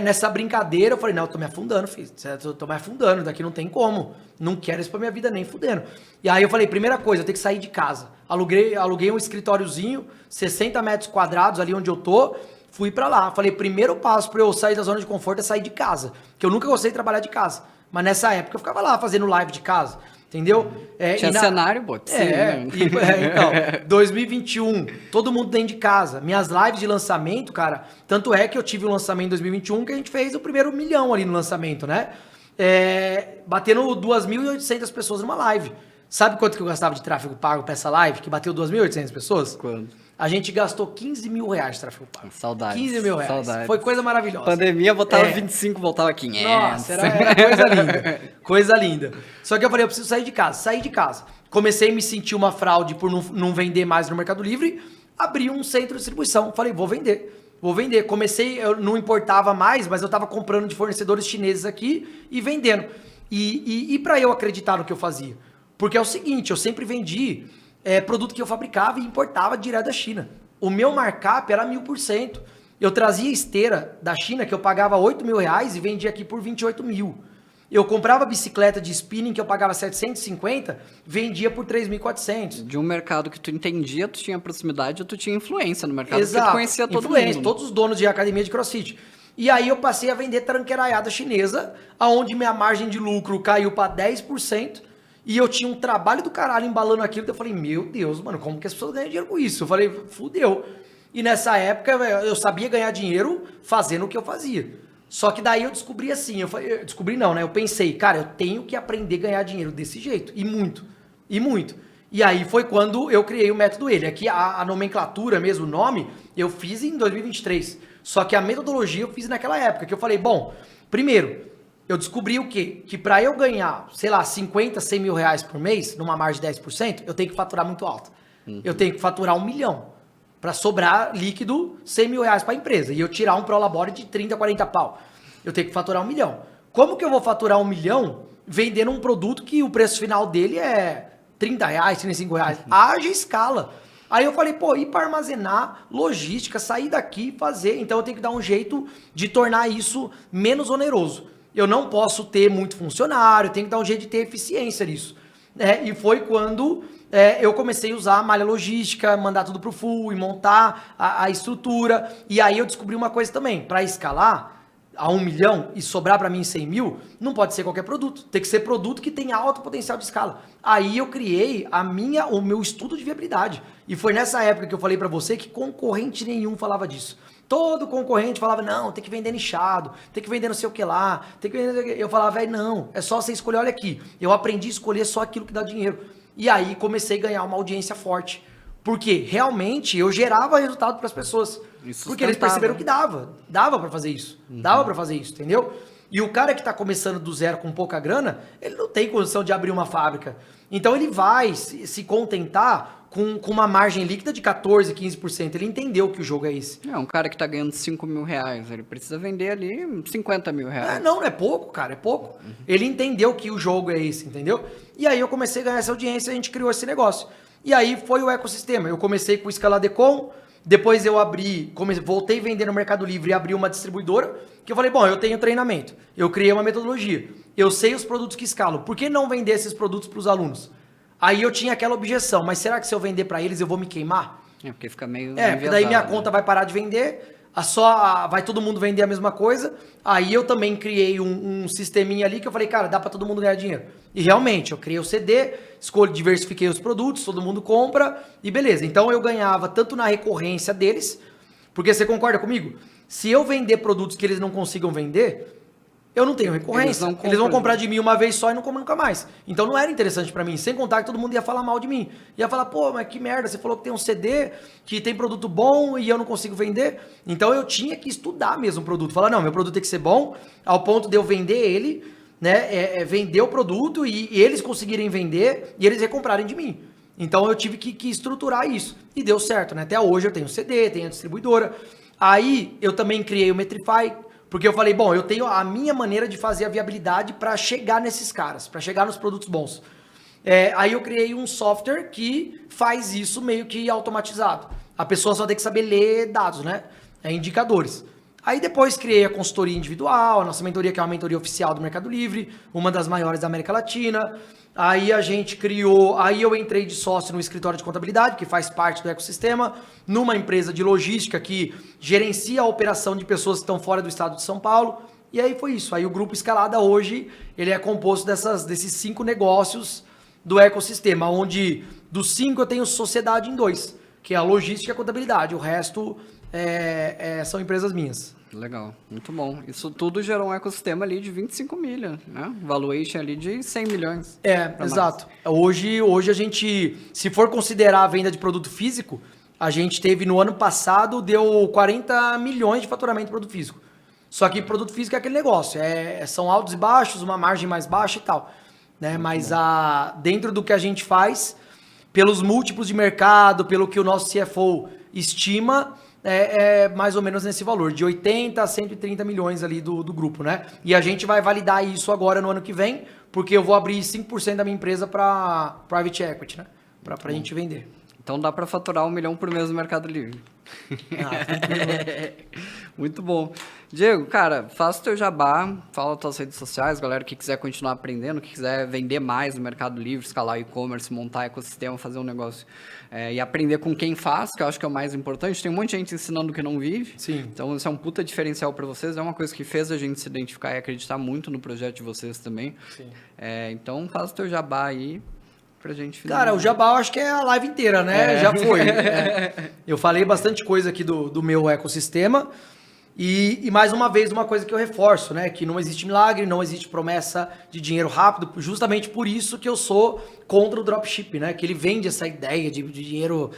nessa brincadeira, eu falei, não, eu tô me afundando, filho, eu tô me afundando, daqui não tem como, não quero isso pra minha vida nem fudendo. E aí eu falei, primeira coisa, eu tenho que sair de casa. Aluguei um escritóriozinho, 60 metros quadrados ali onde eu tô, fui pra lá. Falei, primeiro passo pra eu sair da zona de conforto é sair de casa, que eu nunca gostei de trabalhar de casa. Mas nessa época eu ficava lá fazendo live de casa. Entendeu? Tinha cenário, pô. Então, 2021, todo mundo dentro de casa. Minhas lives de lançamento, cara, tanto é que eu tive um lançamento em 2021 que a gente fez o primeiro 1 milhão ali no lançamento, né? Batendo 2.800 pessoas numa live. Sabe quanto que eu gastava de tráfego pago pra essa live, que bateu 2.800 pessoas? Quando? A gente gastou 15 mil reais de tráfego pago. Saudades. 15 mil reais. Saudades. Foi coisa maravilhosa. Pandemia, botava 25, voltava 500. Nossa, era coisa linda. Coisa linda. Só que eu falei, eu preciso sair de casa. Saí de casa. Comecei a me sentir uma fraude por não vender mais no Mercado Livre. Abri um centro de distribuição. Falei, vou vender. Vou vender. Comecei, eu não importava mais, mas eu tava comprando de fornecedores chineses aqui e vendendo. E para eu acreditar no que eu fazia? Porque é o seguinte, eu sempre vendi produto que eu fabricava e importava direto da China. O meu markup era 1000%. Eu trazia esteira da China que eu pagava 8 mil reais e vendia aqui por 28 mil. Eu comprava bicicleta de spinning que eu pagava 750, vendia por 3.400. De um mercado que tu entendia, tu tinha proximidade, tu tinha influência no mercado, Exato. porque tu conhecia todo mundo. Todos os donos de academia de CrossFit. E aí eu passei a vender tranqueiraiada chinesa, aonde minha margem de lucro caiu para 10%, e eu tinha um trabalho do caralho embalando aquilo, então eu falei, meu Deus, mano, como que as pessoas ganham dinheiro com isso? Eu falei, fudeu. E nessa época eu sabia ganhar dinheiro fazendo o que eu fazia. Só que daí eu descobri assim, descobri não, né? Eu pensei, cara, eu tenho que aprender a ganhar dinheiro desse jeito, e muito, e muito. E aí foi quando eu criei o método ele. Aqui a nomenclatura mesmo, o nome, eu fiz em 2023. Só que a metodologia eu fiz naquela época, que eu falei, bom, primeiro, eu descobri o quê? Que para eu ganhar, sei lá, 50, 100 mil reais por mês, numa margem de 10%, eu tenho que faturar muito alto. Eu tenho que faturar 1 milhão. Para sobrar líquido 100 mil reais para a empresa. E eu tirar um Prolabore de 30, 40 pau. Eu tenho que faturar 1 milhão. Como que eu vou faturar 1 milhão vendendo um produto que o preço final dele é 30 reais, 35 reais? Haja escala. Aí eu falei, pô, ir para armazenar, logística, sair daqui e fazer. Então eu tenho que dar um jeito de tornar isso menos oneroso. Eu não posso ter muito funcionário, tenho que dar um jeito de ter eficiência nisso. E foi quando eu comecei a usar a malha logística, mandar tudo pro full e montar a estrutura. E aí eu descobri uma coisa também, para escalar a 1 milhão e sobrar para mim 100 mil, não pode ser qualquer produto. Tem que ser produto que tenha alto potencial de escala. Aí eu criei o meu estudo de viabilidade. E foi nessa época que eu falei para você que concorrente nenhum falava disso. Todo concorrente falava, não, tem que vender nichado, tem que vender não sei o que lá, tem que vender... Eu falava, velho, não, é só você escolher, olha aqui. Eu aprendi a escolher só aquilo que dá dinheiro. E aí comecei a ganhar uma audiência forte. Porque realmente eu gerava resultado para as pessoas. Porque eles perceberam que dava para fazer isso. Dava para fazer isso, entendeu? E o cara que está começando do zero com pouca grana, ele não tem condição de abrir uma fábrica. Então ele vai se contentar com uma margem líquida de 14%, 15%. Ele entendeu que o jogo é esse. Um cara que tá ganhando 5 mil reais, ele precisa vender ali 50 mil reais. Não é pouco, cara, é pouco. Ele entendeu que o jogo é esse, entendeu? E aí eu comecei a ganhar essa audiência e a gente criou esse negócio. E aí foi o ecossistema. Eu comecei com o Escaladecom, Depois eu voltei a vender no Mercado Livre e abri uma distribuidora, que eu falei, bom, eu tenho treinamento, eu criei uma metodologia, eu sei os produtos que escalam, por que não vender esses produtos para os alunos? Aí eu tinha aquela objeção, mas será que se eu vender para eles eu vou me queimar? Porque fica meio porque daí minha conta vai parar de vender, vai todo mundo vender a mesma coisa. Aí eu também criei um sisteminha ali que eu falei, cara, dá para todo mundo ganhar dinheiro. E realmente, eu criei o CD, diversifiquei os produtos, todo mundo compra e beleza. Então eu ganhava tanto na recorrência deles, porque você concorda comigo? Se eu vender produtos que eles não consigam vender, eu não tenho recorrência. Eles vão comprar de mim uma vez só e não compram nunca mais. Então não era interessante pra mim. Sem contar que todo mundo ia falar mal de mim. Ia falar, pô, mas que merda, você falou que tem um CD, que tem produto bom e eu não consigo vender. Então eu tinha que estudar mesmo o produto. Falar, não, meu produto tem que ser bom, ao ponto de eu vender ele, né? Vender o produto e eles conseguirem vender e eles recomprarem de mim. Então eu tive que estruturar isso. E deu certo, né? Até hoje eu tenho CD, tenho a distribuidora. Aí eu também criei o Metrify, porque eu falei, bom, eu tenho a minha maneira de fazer a viabilidade para chegar nesses caras, para chegar nos produtos bons. Aí eu criei um software que faz isso meio que automatizado. A pessoa só tem que saber ler dados, né? Indicadores. Aí depois criei a consultoria individual, a nossa mentoria, que é uma mentoria oficial do Mercado Livre, uma das maiores da América Latina. Aí a gente criou, aí eu entrei de sócio no escritório de contabilidade, que faz parte do ecossistema, numa empresa de logística que gerencia a operação de pessoas que estão fora do estado de São Paulo. E aí foi isso. Aí o Grupo Escalada hoje, ele é composto desses 5 negócios do ecossistema, onde dos 5 eu tenho sociedade em 2, que é a logística e a contabilidade. O resto são empresas minhas. Legal, muito bom. Isso tudo gerou um ecossistema ali de 25 milhas, né? Valuation ali de 100 milhões. Exato. Hoje a gente, se for considerar a venda de produto físico, a gente teve no ano passado, deu 40 milhões de faturamento de produto físico. Só que produto físico é aquele negócio, são altos e baixos, uma margem mais baixa e tal. Né? Mas dentro do que a gente faz, pelos múltiplos de mercado, pelo que o nosso CFO estima, mais ou menos nesse valor, de 80 a 130 milhões ali do grupo, né? E a gente vai validar isso agora no ano que vem, porque eu vou abrir 5% da minha empresa para private equity, né? Pra gente vender. Então dá para faturar 1 milhão por mês no Mercado Livre. Muito bom. Diego, cara, faça o teu jabá, fala as tuas redes sociais, galera que quiser continuar aprendendo, que quiser vender mais no Mercado Livre, escalar e-commerce, montar ecossistema, fazer um negócio e aprender com quem faz, que eu acho que é o mais importante. Tem um monte de gente ensinando que não vive. Sim. Então isso é um puta diferencial para vocês, é uma coisa que fez a gente se identificar e acreditar muito no projeto de vocês também. Sim. Então faça o teu jabá aí pra gente finalizar. Cara, o jabá eu acho que é a live inteira, né? Já foi. Eu falei bastante coisa aqui do meu ecossistema. E mais uma vez, uma coisa que eu reforço, né? Que não existe milagre, não existe promessa de dinheiro rápido, justamente por isso que eu sou contra o dropship, né? Que ele vende essa ideia de dinheiro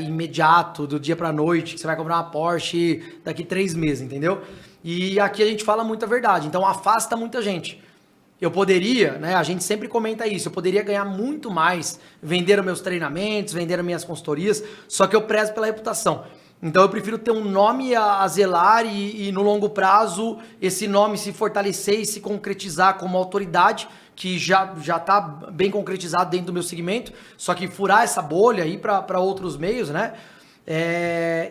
imediato, do dia pra noite, que você vai comprar uma Porsche daqui 3 meses, entendeu? E aqui a gente fala muita verdade, então afasta muita gente. Eu poderia, né? A gente sempre comenta isso, eu poderia ganhar muito mais vendendo meus treinamentos, vendendo minhas consultorias, só que eu prezo pela reputação. Então eu prefiro ter um nome a zelar e no longo prazo esse nome se fortalecer e se concretizar como autoridade, que já está bem concretizado dentro do meu segmento, só que furar essa bolha e ir para outros meios, né?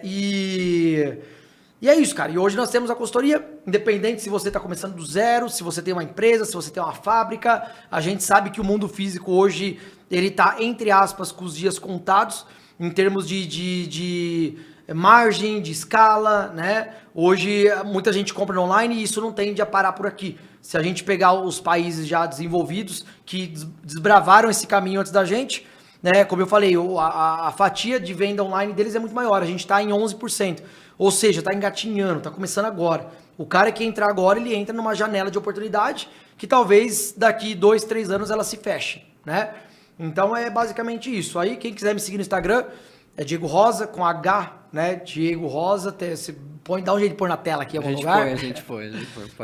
E é isso, cara. E hoje nós temos a consultoria, independente se você está começando do zero, se você tem uma empresa, se você tem uma fábrica. A gente sabe que o mundo físico hoje, ele está, entre aspas, com os dias contados, em termos de margem, de escala, né? Hoje, muita gente compra no online e isso não tende a parar por aqui. Se a gente pegar os países já desenvolvidos, que desbravaram esse caminho antes da gente, né? Como eu falei, a fatia de venda online deles é muito maior. A gente está em 11%. Ou seja, está engatinhando, está começando agora. O cara que entrar agora, ele entra numa janela de oportunidade que talvez daqui 2, 3 anos ela se feche, né? Então é basicamente isso. Aí quem quiser me seguir no Instagram é Diego Rosa, com H, né? Diego Rosa, dá um jeito de pôr na tela aqui em algum lugar. A gente põe.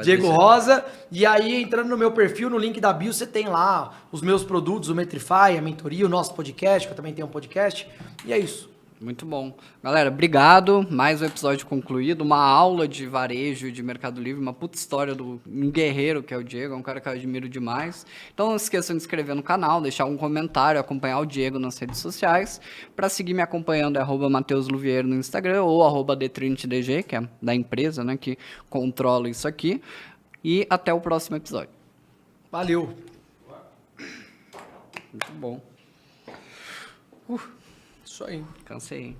Diego deixar. Rosa, e aí entrando no meu perfil, no link da bio, você tem lá os meus produtos, o Metrify, a mentoria, o nosso podcast, que eu também tenho um podcast, e é isso. Muito bom. Galera, obrigado. Mais um episódio concluído. Uma aula de varejo, de Mercado Livre. Uma puta história do um guerreiro que é o Diego. É um cara que eu admiro demais. Então não se esqueçam de se inscrever no canal, deixar um comentário, acompanhar o Diego nas redes sociais. Para seguir me acompanhando é @MatheusLuvier no Instagram ou @DTrinityDG, que é da empresa, né, que controla isso aqui. E até o próximo episódio. Valeu. Muito bom. Isso aí. Cansei.